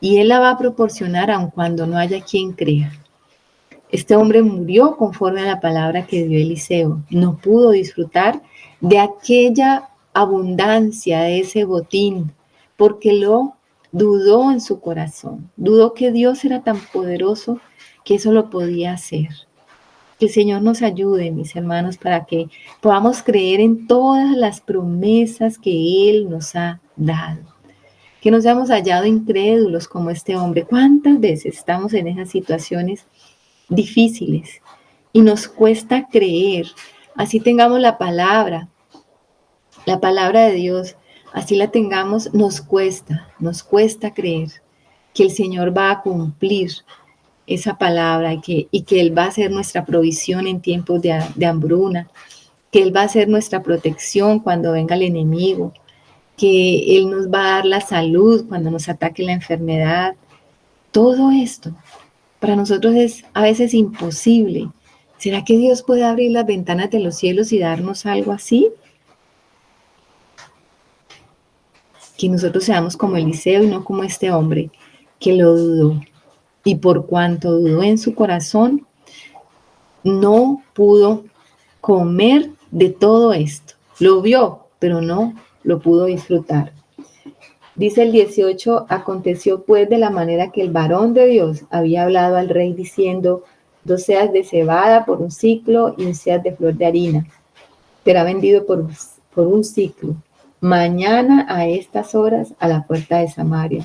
Y Él la va a proporcionar aun cuando no haya quien crea. Este hombre murió conforme a la palabra que dio Eliseo. No pudo disfrutar de aquella abundancia, de ese botín, porque lo dudó en su corazón. Dudó que Dios era tan poderoso que eso lo podía hacer. Que el Señor nos ayude, mis hermanos, para que podamos creer en todas las promesas que Él nos ha dado. Que nos hayamos hallado incrédulos como este hombre. ¿Cuántas veces estamos en esas situaciones difíciles y nos cuesta creer? Así tengamos la palabra de Dios, así la tengamos, nos cuesta creer que el Señor va a cumplir esa palabra y que Él va a ser nuestra provisión en tiempos de hambruna, que Él va a ser nuestra protección cuando venga el enemigo, que Él nos va a dar la salud cuando nos ataque la enfermedad. Todo esto para nosotros es a veces imposible. ¿Será que Dios puede abrir las ventanas de los cielos y darnos algo así? Que nosotros seamos como Eliseo y no como este hombre que lo dudó. Y por cuanto dudó en su corazón, no pudo comer de todo esto. Lo vio, pero no lo pudo disfrutar. Dice el 18, aconteció pues de la manera que el varón de Dios había hablado al rey diciendo, 2 seas de cebada por un siclo y 1 seas de flor de harina. Será vendido por un siclo. Mañana a estas horas a la puerta de Samaria.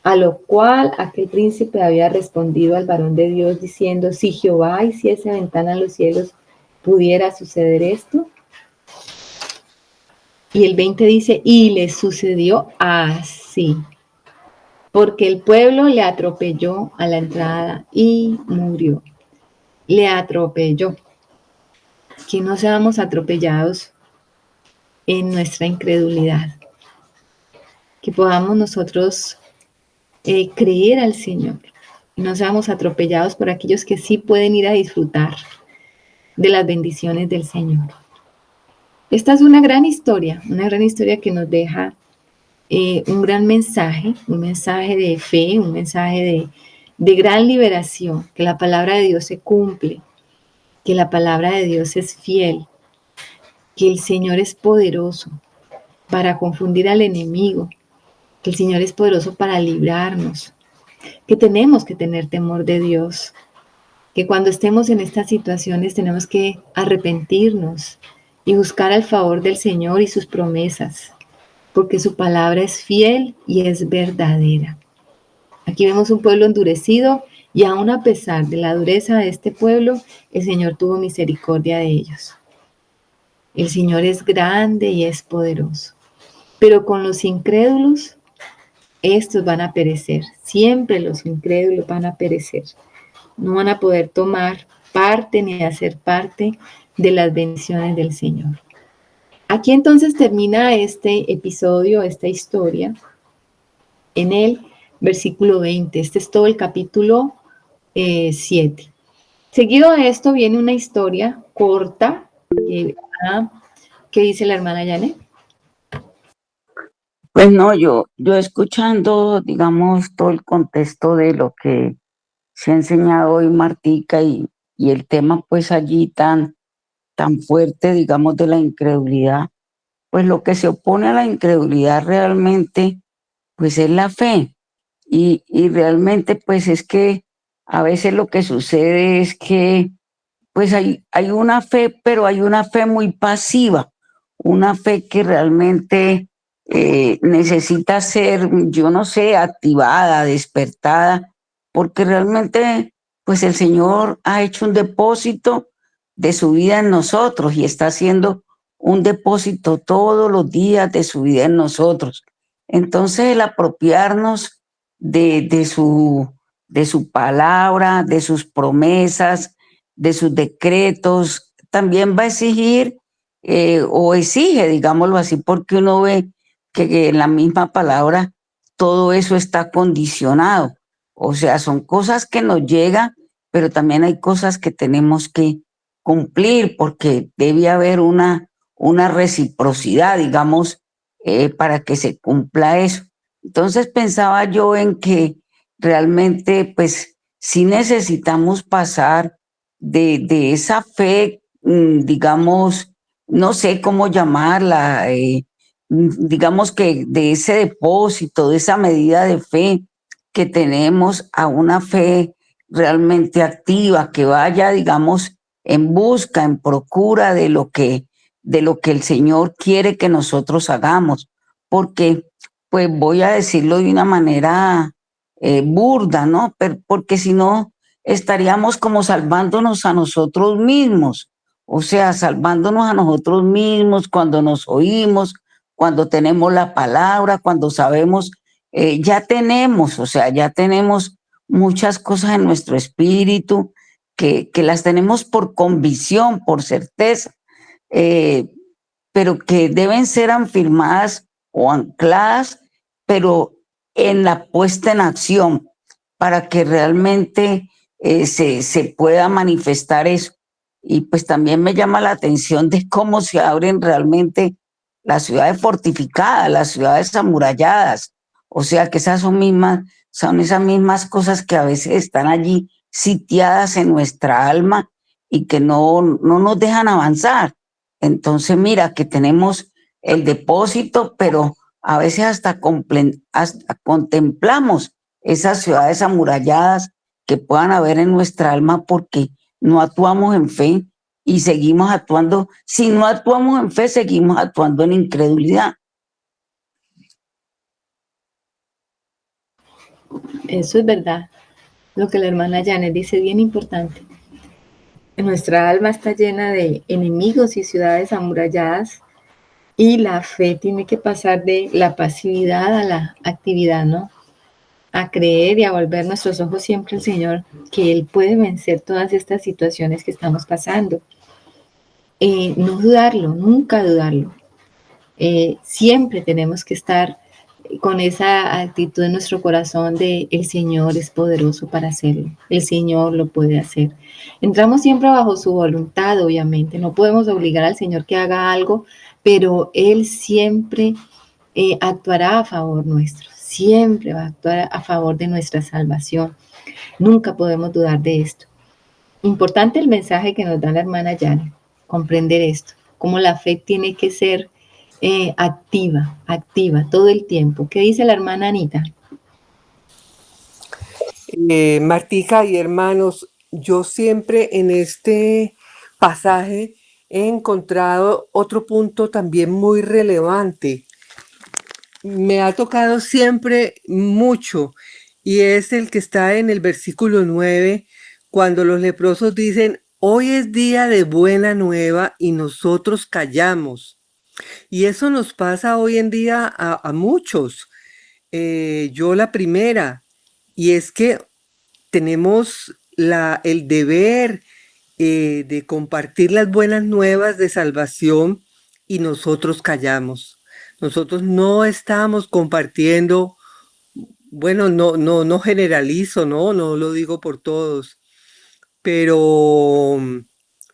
A lo cual aquel príncipe había respondido al varón de Dios diciendo, si Jehová hiciese ventana en los cielos, ¿pudiera suceder esto? Y el 20 dice, y le sucedió así, porque el pueblo le atropelló a la entrada y murió. Le atropelló. Que no seamos atropellados en nuestra incredulidad. Que podamos nosotros creer al Señor. No seamos atropellados por aquellos que sí pueden ir a disfrutar de las bendiciones del Señor. Esta es una gran historia que nos deja un gran mensaje, un mensaje de fe, un mensaje de gran liberación, que la palabra de Dios se cumple, que la palabra de Dios es fiel, que el Señor es poderoso para confundir al enemigo, que el Señor es poderoso para librarnos, que tenemos que tener temor de Dios, que cuando estemos en estas situaciones tenemos que arrepentirnos y buscar el favor del Señor y sus promesas, porque su palabra es fiel y es verdadera. Aquí vemos un pueblo endurecido y aún a pesar de la dureza de este pueblo, el Señor tuvo misericordia de ellos. El Señor es grande y es poderoso, pero con los incrédulos, estos van a perecer. Siempre los incrédulos van a perecer. No van a poder tomar parte ni hacer parte de las bendiciones del Señor. Aquí entonces termina este episodio, esta historia, en el versículo 20. Este es todo el capítulo 7. Seguido a esto viene una historia corta. ¿Qué dice la hermana Janet? Pues no, yo escuchando, digamos, todo el contexto de lo que se ha enseñado hoy Martica y el tema pues allí tan fuerte, digamos, de la incredulidad, pues lo que se opone a la incredulidad realmente pues es la fe. Y realmente pues es que a veces lo que sucede es que pues hay una fe, pero hay una fe muy pasiva, una fe que realmente necesita ser, yo no sé, activada, despertada, porque realmente pues el Señor ha hecho un depósito de su vida en nosotros y está haciendo un depósito todos los días de su vida en nosotros. Entonces el apropiarnos de su palabra, de sus promesas, de sus decretos, también va a exigir o exige, digámoslo así, porque uno ve que en la misma palabra todo eso está condicionado. O sea, son cosas que nos llegan, pero también hay cosas que tenemos que cumplir porque debe haber una reciprocidad, digamos, para que se cumpla eso. Entonces pensaba yo en que realmente, pues, sí necesitamos pasar de esa fe, digamos, no sé cómo llamarla, digamos que de ese depósito, de esa medida de fe que tenemos a una fe realmente activa, que vaya, digamos, en busca, en procura de lo que el Señor quiere que nosotros hagamos. Porque, pues voy a decirlo de una manera burda, ¿no? Porque si no, estaríamos como salvándonos a nosotros mismos, o sea, salvándonos a nosotros mismos cuando nos oímos, cuando tenemos la palabra, cuando sabemos, ya tenemos, o sea, ya tenemos muchas cosas en nuestro espíritu que las tenemos por convicción, por certeza, eh, pero que deben ser afirmadas o ancladas, pero en la puesta en acción, para que realmente se pueda manifestar eso. Y pues también me llama la atención de cómo se abren realmente las ciudades fortificadas, las ciudades amuralladas. O sea que son esas mismas cosas que a veces están allí sitiadas en nuestra alma y que no nos dejan avanzar. Entonces, mira que tenemos el depósito, pero a veces hasta contemplamos esas ciudades amuralladas que puedan haber en nuestra alma porque no actuamos en fe y seguimos actuando. Si no actuamos en fe, seguimos actuando en incredulidad. Eso es verdad. Lo que la hermana Janet dice es bien importante. Nuestra alma está llena de enemigos y ciudades amuralladas y la fe tiene que pasar de la pasividad a la actividad, ¿no? A creer y a volver nuestros ojos siempre al Señor, que Él puede vencer todas estas situaciones que estamos pasando. No dudarlo, nunca dudarlo. Siempre tenemos que estar con esa actitud en nuestro corazón de el Señor es poderoso para hacerlo, el Señor lo puede hacer. Entramos siempre bajo su voluntad, obviamente, no podemos obligar al Señor que haga algo, pero Él siempre actuará a favor nuestro, siempre va a actuar a favor de nuestra salvación. Nunca podemos dudar de esto. Importante el mensaje que nos da la hermana Janet, comprender esto, cómo la fe tiene que ser activa todo el tiempo. ¿Qué dice la hermana Anita? Martica y hermanos, yo siempre en este pasaje he encontrado otro punto también muy relevante. Me ha tocado siempre mucho y es el que está en el versículo 9, cuando los leprosos dicen, hoy es día de buena nueva y nosotros callamos. Y eso nos pasa hoy en día a muchos. Yo la primera, y es que tenemos el deber de compartir las buenas nuevas de salvación y nosotros callamos. Nosotros no estamos compartiendo, bueno, no generalizo, no lo digo por todos, pero,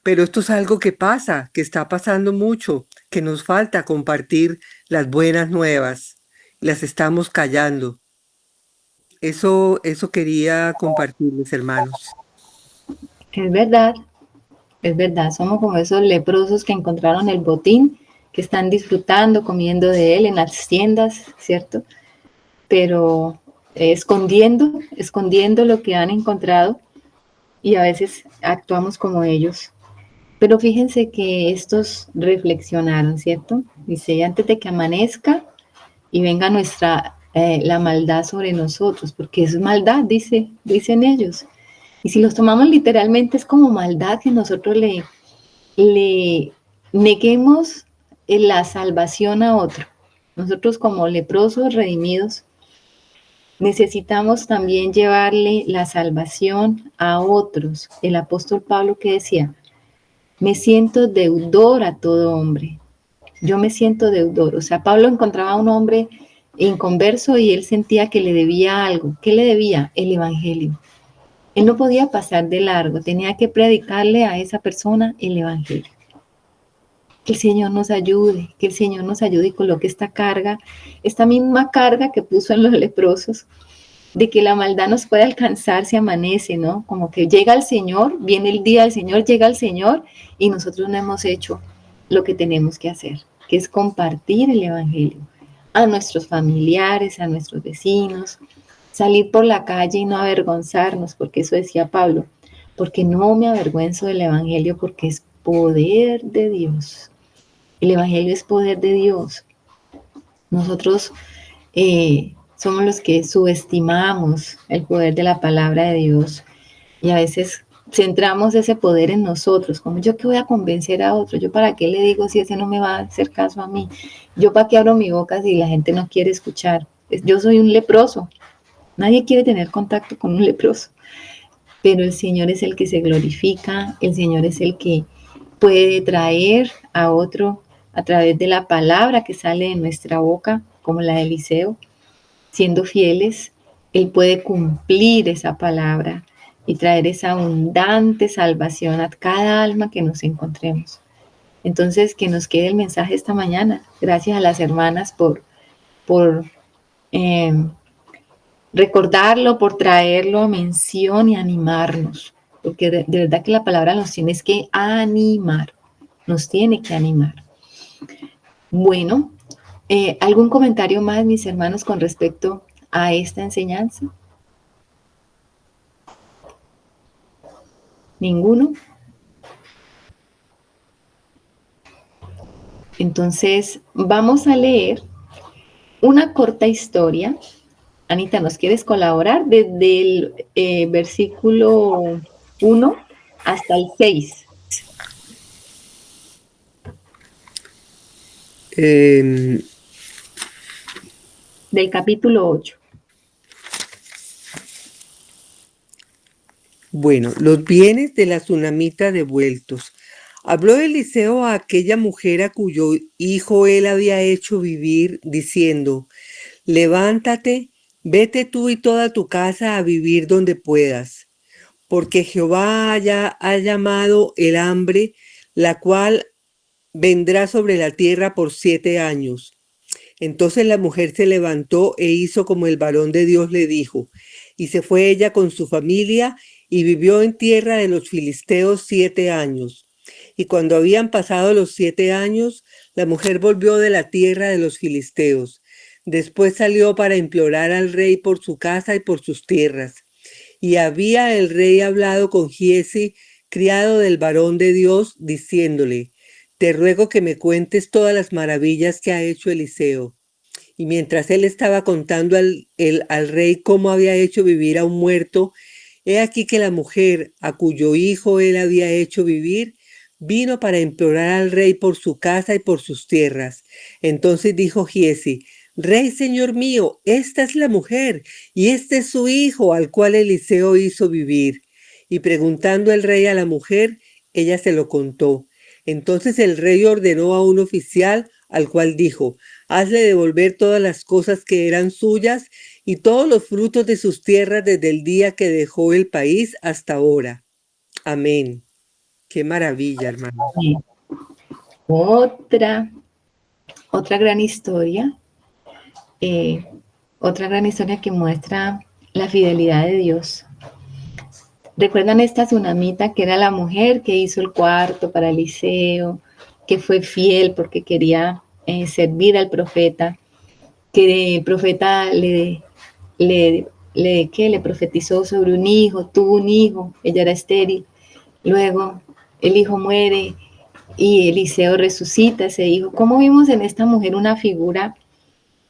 pero esto es algo que pasa, que está pasando mucho, que nos falta compartir las buenas nuevas. Las estamos callando. Eso quería compartirles, hermanos. Es verdad, somos como esos leprosos que encontraron el botín, que están disfrutando, comiendo de él en las tiendas, ¿cierto? Pero escondiendo lo que han encontrado y a veces actuamos como ellos. Pero fíjense que estos reflexionaron, ¿cierto? Dice, antes de que amanezca y venga la maldad sobre nosotros, porque es maldad, dicen ellos. Y si los tomamos literalmente es como maldad que nosotros le neguemos la salvación a otro. Nosotros como leprosos redimidos necesitamos también llevarle la salvación a otros. El apóstol Pablo que decía, me siento deudor a todo hombre. Yo me siento deudor. O sea, Pablo encontraba a un hombre inconverso y él sentía que le debía algo. ¿Qué le debía? El evangelio. Él no podía pasar de largo, tenía que predicarle a esa persona el evangelio. Que el Señor nos ayude, que el Señor nos ayude y coloque esta carga, esta misma carga que puso en los leprosos, de que la maldad nos puede alcanzar si amanece, ¿no? Como que llega el Señor, viene el día del Señor, llega el Señor y nosotros no hemos hecho lo que tenemos que hacer, que es compartir el evangelio a nuestros familiares, a nuestros vecinos, salir por la calle y no avergonzarnos, porque eso decía Pablo, porque no me avergüenzo del evangelio, porque es poder de Dios. El evangelio es poder de Dios. Nosotros somos los que subestimamos el poder de la palabra de Dios y a veces centramos ese poder en nosotros, como yo que voy a convencer a otro, yo para qué le digo si ese no me va a hacer caso a mí, yo para qué abro mi boca si la gente no quiere escuchar, yo soy un leproso, nadie quiere tener contacto con un leproso, pero el Señor es el que se glorifica, el Señor es el que puede traer a otro a través de la palabra que sale de nuestra boca, como la de Eliseo, siendo fieles, Él puede cumplir esa palabra y traer esa abundante salvación a cada alma que nos encontremos. Entonces, que nos quede el mensaje esta mañana. Gracias a las hermanas por recordarlo, por traerlo a mención y animarnos. Porque de verdad que la palabra nos tiene que animar, nos tiene que animar. Bueno, ¿algún comentario más, mis hermanos, con respecto a esta enseñanza? ¿Ninguno? Entonces, vamos a leer una corta historia. Anita, ¿nos quieres colaborar? Desde el versículo 1 hasta el 6. Del capítulo 8. Bueno, los bienes de la tsunamita devueltos. Habló Eliseo a aquella mujer a cuyo hijo él había hecho vivir, diciendo, levántate, vete tú y toda tu casa a vivir donde puedas, porque Jehová ha llamado el hambre, la cual vendrá sobre la tierra por 7 años. Entonces la mujer se levantó e hizo como el varón de Dios le dijo, y se fue ella con su familia y vivió en tierra de los filisteos 7 años. Y cuando habían pasado los 7 años, la mujer volvió de la tierra de los filisteos. Después salió para implorar al rey por su casa y por sus tierras. Y había el rey hablado con Giezi, criado del varón de Dios, diciéndole, te ruego que me cuentes todas las maravillas que ha hecho Eliseo. Y mientras él estaba contando al rey cómo había hecho vivir a un muerto, he aquí que la mujer a cuyo hijo él había hecho vivir, vino para implorar al rey por su casa y por sus tierras. Entonces dijo Giezi, Rey, señor mío, esta es la mujer, y este es su hijo, al cual Eliseo hizo vivir. Y preguntando el rey a la mujer, ella se lo contó. Entonces el rey ordenó a un oficial al cual dijo: hazle devolver todas las cosas que eran suyas y todos los frutos de sus tierras desde el día que dejó el país hasta ahora. Amén. Qué maravilla, hermano. Otra gran historia, otra gran historia que muestra la fidelidad de Dios. ¿Recuerdan esta tsunamita que era la mujer que hizo el cuarto para Eliseo, que fue fiel porque quería servir al profeta, que el profeta le profetizó sobre un hijo, tuvo un hijo, ella era estéril, luego el hijo muere y Eliseo resucita a ese hijo? ¿Cómo vimos en esta mujer una figura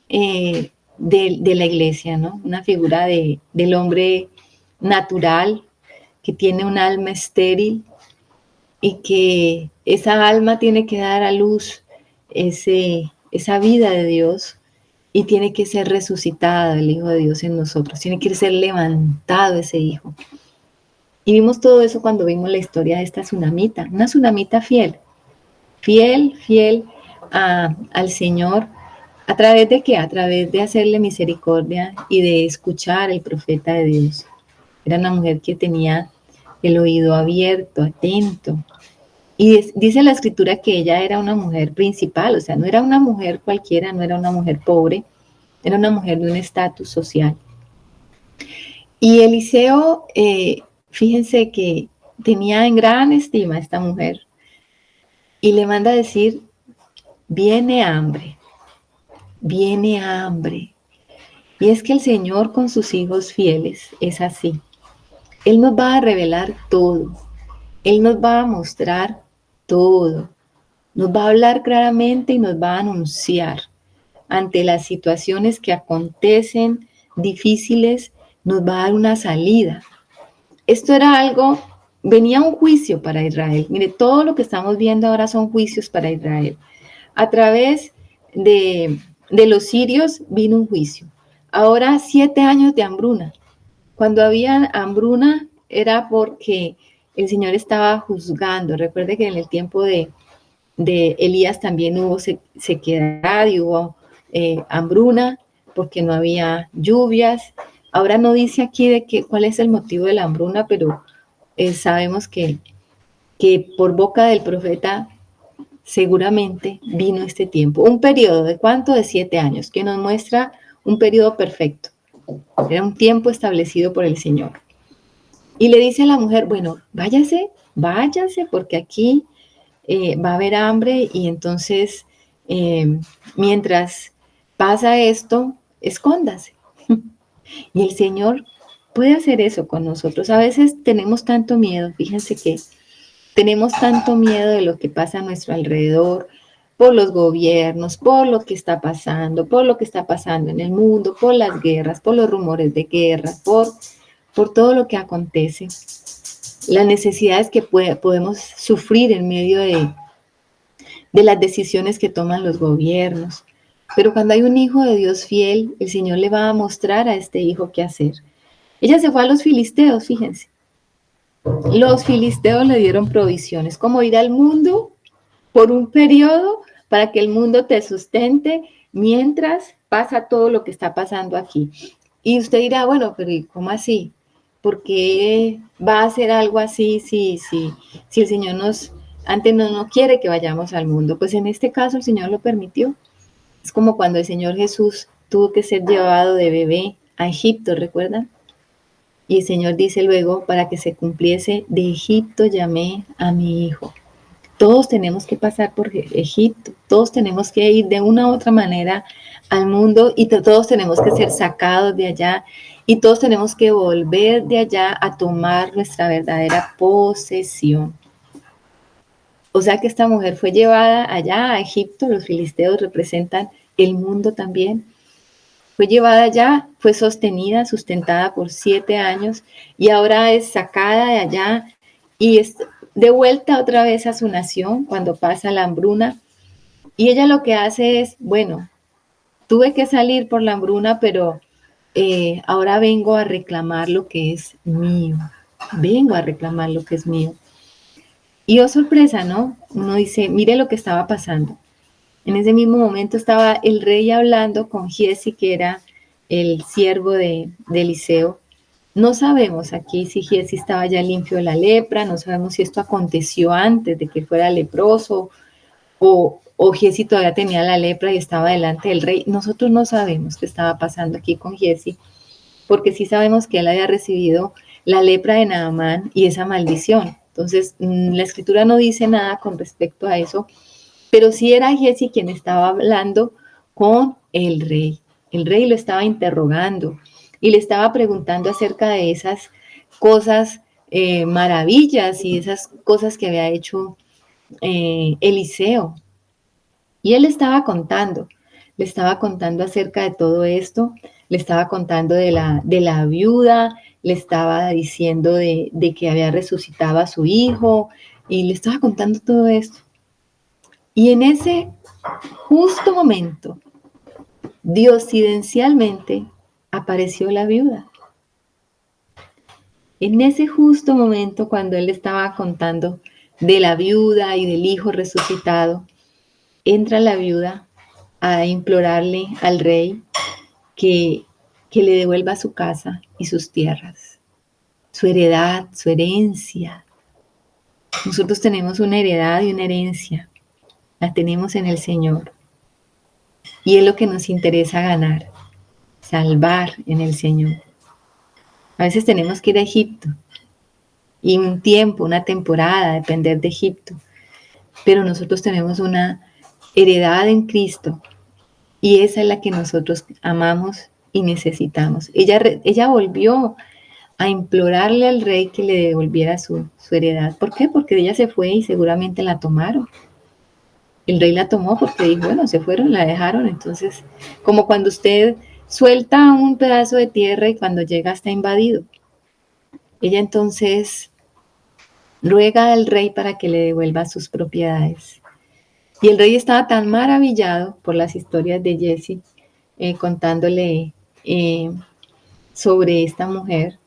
de la iglesia, ¿no? Una figura del hombre natural que tiene un alma estéril y que esa alma tiene que dar a luz esa vida de Dios y tiene que ser resucitada el Hijo de Dios en nosotros, tiene que ser levantado ese Hijo. Y vimos todo eso cuando vimos la historia de esta tsunamita, una tsunamita fiel al Señor. ¿A través de qué? A través de hacerle misericordia y de escuchar al profeta de Dios. Era una mujer que tenía el oído abierto, atento. Y dice la escritura que ella era una mujer principal, o sea, no era una mujer cualquiera, no era una mujer pobre, era una mujer de un estatus social. Y Eliseo, fíjense que tenía en gran estima a esta mujer y le manda a decir: viene hambre. Y es que el Señor con sus hijos fieles es así. Él nos va a revelar todo. Él nos va a mostrar todo. Nos va a hablar claramente y nos va a anunciar ante las situaciones que acontecen difíciles, nos va a dar una salida. Esto era algo, venía un juicio para Israel. Mire, todo lo que estamos viendo ahora son juicios para Israel. A través de los sirios vino un juicio. Ahora 7 años de hambruna. Cuando había hambruna era porque el Señor estaba juzgando. Recuerde que en el tiempo de Elías también hubo sequedad y hubo hambruna porque no había lluvias. Ahora no dice aquí cuál es el motivo de la hambruna, pero sabemos que por boca del profeta seguramente vino este tiempo. Un periodo de ¿cuánto? De 7 años, que nos muestra un periodo perfecto. Era un tiempo establecido por el Señor. Y le dice a la mujer: bueno, váyase, porque aquí va a haber hambre y entonces mientras pasa esto, escóndase. Y el Señor puede hacer eso con nosotros. A veces tenemos tanto miedo, fíjense que tenemos tanto miedo de lo que pasa a nuestro alrededor, por los gobiernos, por lo que está pasando en el mundo, por las guerras, por los rumores de guerra, por todo lo que acontece. Las necesidades que podemos sufrir en medio de las decisiones que toman los gobiernos. Pero cuando hay un hijo de Dios fiel, el Señor le va a mostrar a este hijo qué hacer. Ella se fue a los filisteos, fíjense. Los filisteos le dieron provisiones, como ir al mundo por un periodo para que el mundo te sustente mientras pasa todo lo que está pasando aquí. Y usted dirá: bueno, pero ¿cómo así? ¿Por qué va a hacer algo así si el Señor antes no quiere que vayamos al mundo? Pues en este caso el Señor lo permitió. Es como cuando el Señor Jesús tuvo que ser llevado de bebé a Egipto, ¿recuerdan? Y el Señor dice luego: para que se cumpliese, de Egipto llamé a mi hijo. Todos tenemos que pasar por Egipto, todos tenemos que ir de una u otra manera al mundo y todos tenemos que ser sacados de allá y todos tenemos que volver de allá a tomar nuestra verdadera posesión. O sea que esta mujer fue llevada allá a Egipto, los filisteos representan el mundo también. Fue llevada allá, fue sostenida, sustentada por 7 años y ahora es sacada de allá y es de vuelta otra vez a su nación cuando pasa la hambruna. Y ella lo que hace es: bueno, tuve que salir por la hambruna, pero ahora vengo a reclamar lo que es mío. Y oh sorpresa, ¿no? Uno dice, mire lo que estaba pasando. En ese mismo momento estaba el rey hablando con Giezi, que era el siervo de Eliseo. No sabemos aquí si Giezi estaba ya limpio de la lepra, no sabemos si esto aconteció antes de que fuera leproso o Giezi todavía tenía la lepra y estaba delante del rey. Nosotros no sabemos qué estaba pasando aquí con Giezi, porque sí sabemos que él había recibido la lepra de Naamán y esa maldición. Entonces, la escritura no dice nada con respecto a eso, pero sí era Giezi quien estaba hablando con el rey. El rey lo estaba interrogando y le estaba preguntando acerca de esas cosas, maravillas y esas cosas que había hecho Eliseo. Y él le estaba contando acerca de todo esto, le estaba contando de la viuda, le estaba diciendo de que había resucitado a su hijo y le estaba contando todo esto. Y en ese justo momento, diosidencialmente, apareció la viuda. En ese justo momento, cuando él estaba contando de la viuda y del hijo resucitado, entra la viuda a implorarle al rey que, que le devuelva su casa y sus tierras, su heredad, su herencia. Nosotros tenemos una heredad y una herencia, la tenemos en el Señor. Y es lo que nos interesa ganar, salvar en el Señor. A veces tenemos que ir a Egipto y un tiempo, una temporada, depender de Egipto. Pero nosotros tenemos una heredad en Cristo y esa es la que nosotros amamos y necesitamos. Ella volvió a implorarle al rey que le devolviera su heredad. ¿Por qué? Porque ella se fue y seguramente la tomaron. El rey la tomó porque dijo, bueno, se fueron, la dejaron. Entonces, como cuando usted suelta un pedazo de tierra y cuando llega está invadido. Ella entonces ruega al rey para que le devuelva sus propiedades. Y el rey estaba tan maravillado por las historias de Giezi, contándole sobre esta mujer,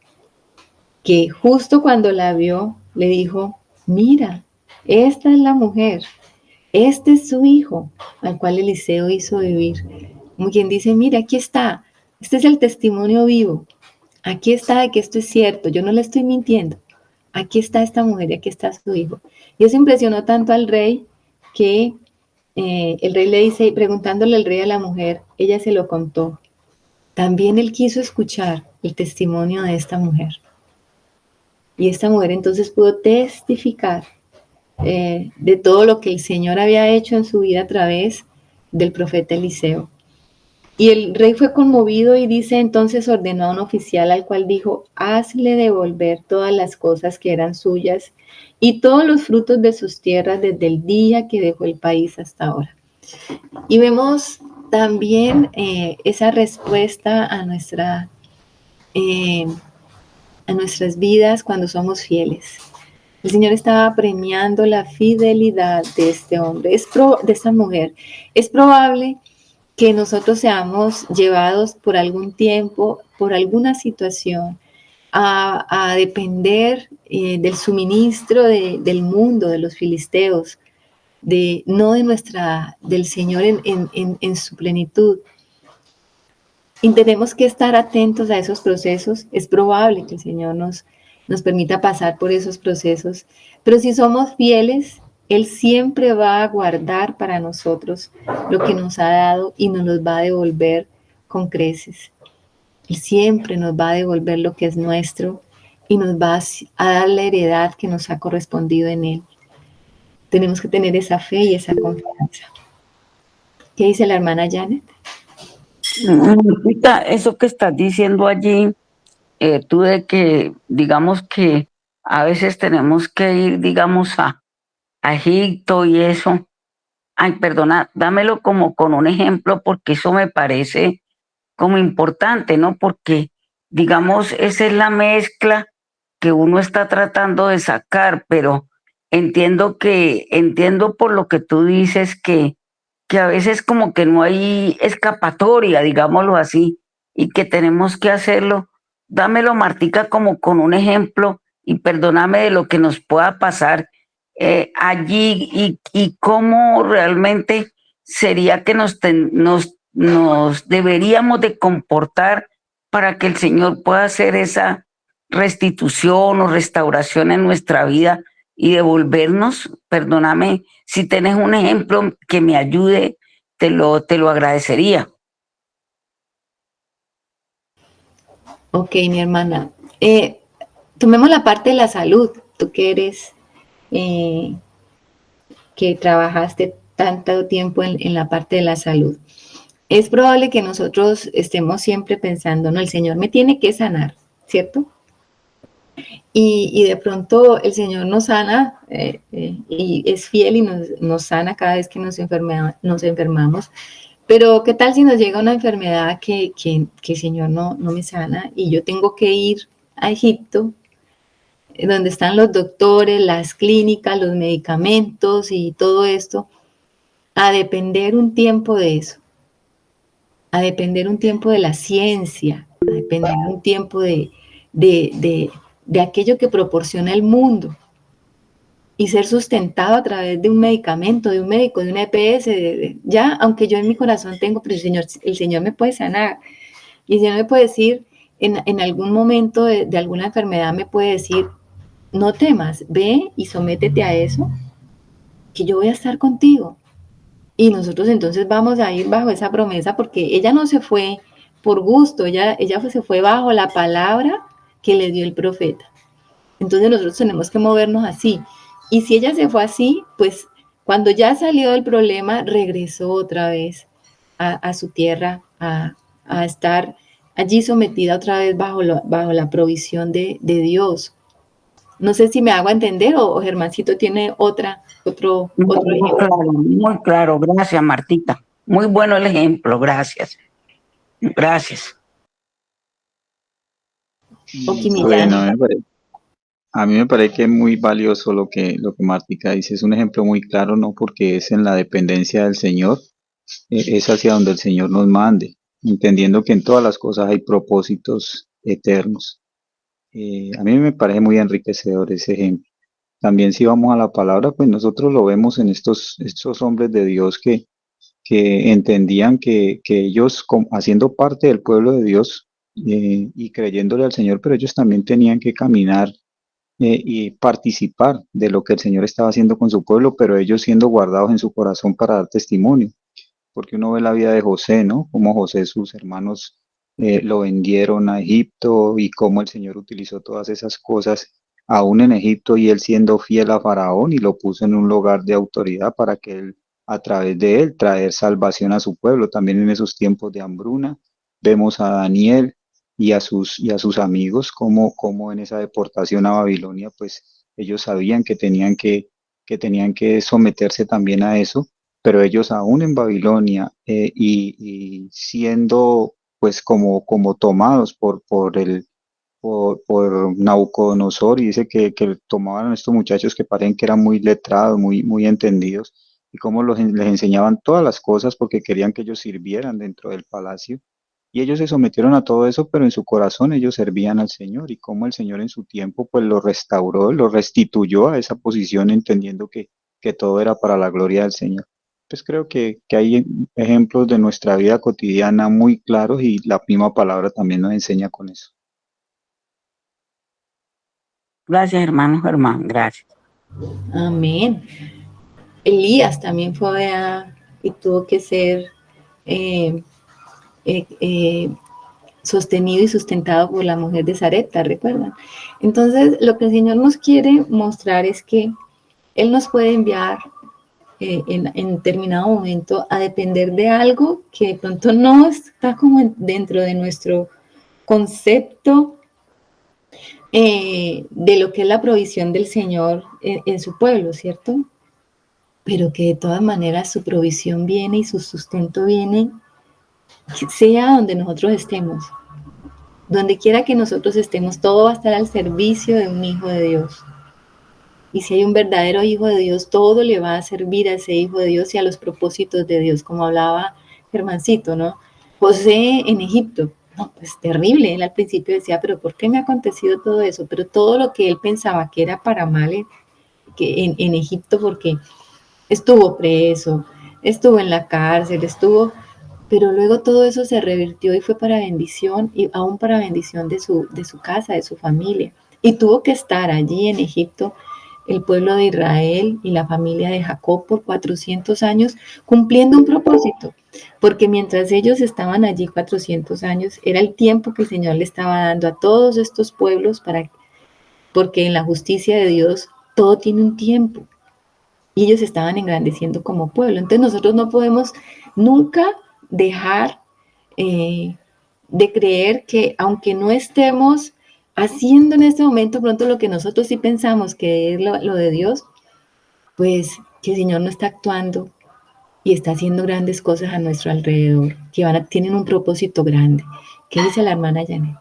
que justo cuando la vio, le dijo, mira, esta es la mujer, este es su hijo, al cual Eliseo hizo vivir. Como quien dice, mira, aquí está, este es el testimonio vivo, aquí está de que esto es cierto, yo no le estoy mintiendo, aquí está esta mujer y aquí está su hijo. Y eso impresionó tanto al rey que el rey le dice, preguntándole al rey a la mujer, ella se lo contó. También él quiso escuchar el testimonio de esta mujer. Y esta mujer entonces pudo testificar de todo lo que el Señor había hecho en su vida a través del profeta Eliseo. Y el rey fue conmovido y dice, entonces ordenó a un oficial al cual dijo, hazle devolver todas las cosas que eran suyas y todos los frutos de sus tierras desde el día que dejó el país hasta ahora. Y vemos también esa respuesta a nuestras vidas cuando somos fieles. El Señor estaba premiando la fidelidad de este hombre, de esta mujer. Es probable que nosotros seamos llevados por algún tiempo, por alguna situación, a depender del suministro del mundo, de los filisteos, no del Señor en su plenitud. Y tenemos que estar atentos a esos procesos. Es probable que el Señor nos permita pasar por esos procesos, pero si somos fieles, Él siempre va a guardar para nosotros lo que nos ha dado y nos los va a devolver con creces. Él siempre nos va a devolver lo que es nuestro y nos va a dar la heredad que nos ha correspondido en Él. Tenemos que tener esa fe y esa confianza. ¿Qué dice la hermana Janet? Lupita, eso que estás diciendo allí, tú de que, digamos que a veces tenemos que ir, digamos, a Egipto y eso. Ay, perdona, dámelo como con un ejemplo porque eso me parece como importante, ¿no? Porque, digamos, esa es la mezcla que uno está tratando de sacar, pero entiendo por lo que tú dices que a veces como que no hay escapatoria, digámoslo así, y que tenemos que hacerlo. Dámelo, Martica, como con un ejemplo y perdóname de lo que nos pueda pasar allí y cómo realmente sería que nos deberíamos de comportar para que el Señor pueda hacer esa restitución o restauración en nuestra vida y devolvernos. Perdóname, si tenés un ejemplo que me ayude, te lo agradecería. Ok, mi hermana. Tomemos la parte de la salud. Tú que eres, que trabajaste tanto tiempo en la parte de la salud. Es probable que nosotros estemos siempre pensando, no, el Señor me tiene que sanar, ¿cierto? Y de pronto el Señor nos sana y es fiel y nos sana cada vez que nos enfermamos. Pero ¿qué tal si nos llega una enfermedad que el Señor no me sana y yo tengo que ir a Egipto, donde están los doctores, las clínicas, los medicamentos y todo esto, a depender un tiempo de eso, a depender un tiempo de la ciencia, a depender un tiempo de aquello que proporciona el mundo y ser sustentado a través de un medicamento, de un médico, de una EPS, ya, aunque yo en mi corazón tengo, pero el Señor me puede sanar y el Señor me puede decir, en algún momento de alguna enfermedad me puede decir, no temas, ve y sométete a eso, que yo voy a estar contigo. Y nosotros entonces vamos a ir bajo esa promesa porque ella no se fue por gusto, ella se fue bajo la palabra que le dio el profeta. Entonces nosotros tenemos que movernos así. Y si ella se fue así, pues cuando ya salió del problema, regresó otra vez a su tierra, a estar allí sometida otra vez bajo la provisión de Dios. No sé si me hago entender o Germancito tiene otro ejemplo. Muy claro, gracias Martita. Muy bueno el ejemplo, gracias. Gracias. Bueno, a mí me parece que es muy valioso lo que Martica dice. Es un ejemplo muy claro, ¿no? Porque es en la dependencia del Señor, es hacia donde el Señor nos mande, entendiendo que en todas las cosas hay propósitos eternos. A mí me parece muy enriquecedor ese ejemplo. También si vamos a la palabra, pues nosotros lo vemos en estos hombres de Dios que entendían que ellos, haciendo parte del pueblo de Dios y creyéndole al Señor, pero ellos también tenían que caminar y participar de lo que el Señor estaba haciendo con su pueblo, pero ellos siendo guardados en su corazón para dar testimonio. Porque uno ve la vida de José, ¿no? Cómo José, sus hermanos lo vendieron a Egipto y cómo el Señor utilizó todas esas cosas aún en Egipto y él siendo fiel a Faraón y lo puso en un lugar de autoridad para que él, a través de él, traer salvación a su pueblo. También en esos tiempos de hambruna vemos a Daniel y a sus amigos como en esa deportación a Babilonia, pues ellos sabían que tenían que someterse también a eso, pero ellos aún en Babilonia y siendo pues como tomados por Nabucodonosor y dice que tomaban a estos muchachos que parecen que eran muy letrados, muy entendidos y cómo les enseñaban todas las cosas porque querían que ellos sirvieran dentro del palacio. Y ellos se sometieron a todo eso, pero en su corazón ellos servían al Señor y cómo el Señor en su tiempo pues lo restauró, lo restituyó a esa posición entendiendo que todo era para la gloria del Señor. Pues creo que hay ejemplos de nuestra vida cotidiana muy claros y la misma palabra también nos enseña con eso. Gracias, hermano Germán, gracias. Amén. Elías también fue y tuvo que ser eh, sostenido y sustentado por la mujer de Sarepta, ¿recuerdan? Entonces, lo que el Señor nos quiere mostrar es que Él nos puede enviar en determinado momento a depender de algo que de pronto no está como dentro de nuestro concepto de lo que es la provisión del Señor en su pueblo, ¿cierto? Pero que de todas maneras su provisión viene y su sustento viene, sea donde nosotros estemos. Donde quiera que nosotros estemos, todo va a estar al servicio de un hijo de Dios. Y si hay un verdadero hijo de Dios, todo le va a servir a ese hijo de Dios y a los propósitos de Dios, como hablaba Germancito, ¿no? José en Egipto, no, pues terrible. Él al principio decía, pero ¿por qué me ha acontecido todo eso? Pero todo lo que él pensaba que era para mal, en Egipto, porque estuvo preso, estuvo en la cárcel, pero luego todo eso se revirtió y fue para bendición, y aún para bendición de su casa, de su familia. Y tuvo que estar allí en Egipto el pueblo de Israel y la familia de Jacob por 400 años cumpliendo un propósito, porque mientras ellos estaban allí 400 años, era el tiempo que el Señor le estaba dando a todos estos pueblos porque en la justicia de Dios todo tiene un tiempo. Y ellos estaban engrandeciendo como pueblo. Entonces nosotros no podemos nunca dejar de creer que aunque no estemos haciendo en este momento pronto lo que nosotros sí pensamos que es lo de Dios, pues que el Señor no está actuando y está haciendo grandes cosas a nuestro alrededor, que tienen un propósito grande. ¿Qué dice la hermana Janet?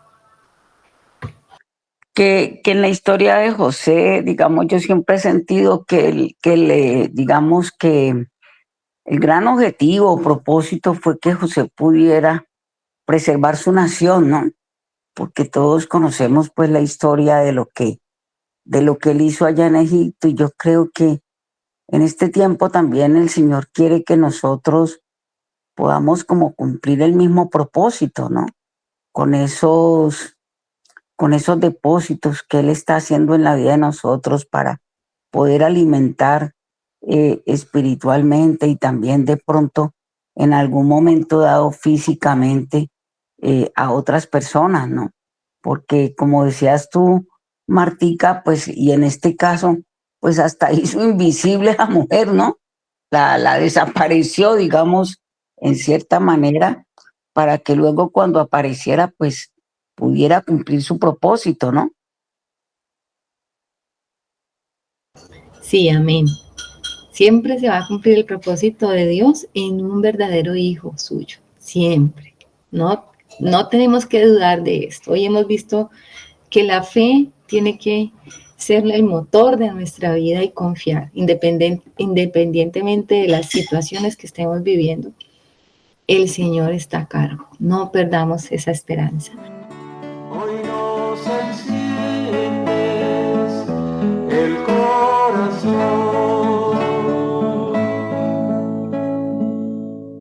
Que en la historia de José, digamos, yo siempre he sentido digamos que el gran objetivo o propósito fue que José pudiera preservar su nación, ¿no? Porque todos conocemos pues la historia de lo que él hizo allá en Egipto, y yo creo que en este tiempo también el Señor quiere que nosotros podamos como cumplir el mismo propósito, ¿no? Con esos depósitos que Él está haciendo en la vida de nosotros para poder alimentar espiritualmente, y también de pronto en algún momento dado físicamente a otras personas, ¿no? Porque como decías tú, Martica, pues, y en este caso, pues hasta hizo invisible a la mujer, ¿no? La desapareció, digamos, en cierta manera, para que luego cuando apareciera, pues pudiera cumplir su propósito, ¿no? Sí, amén. Siempre se va a cumplir el propósito de Dios en un verdadero hijo suyo, siempre. No tenemos que dudar de esto. Hoy hemos visto que la fe tiene que ser el motor de nuestra vida y confiar, independientemente de las situaciones que estemos viviendo. El Señor está a cargo. No perdamos esa esperanza.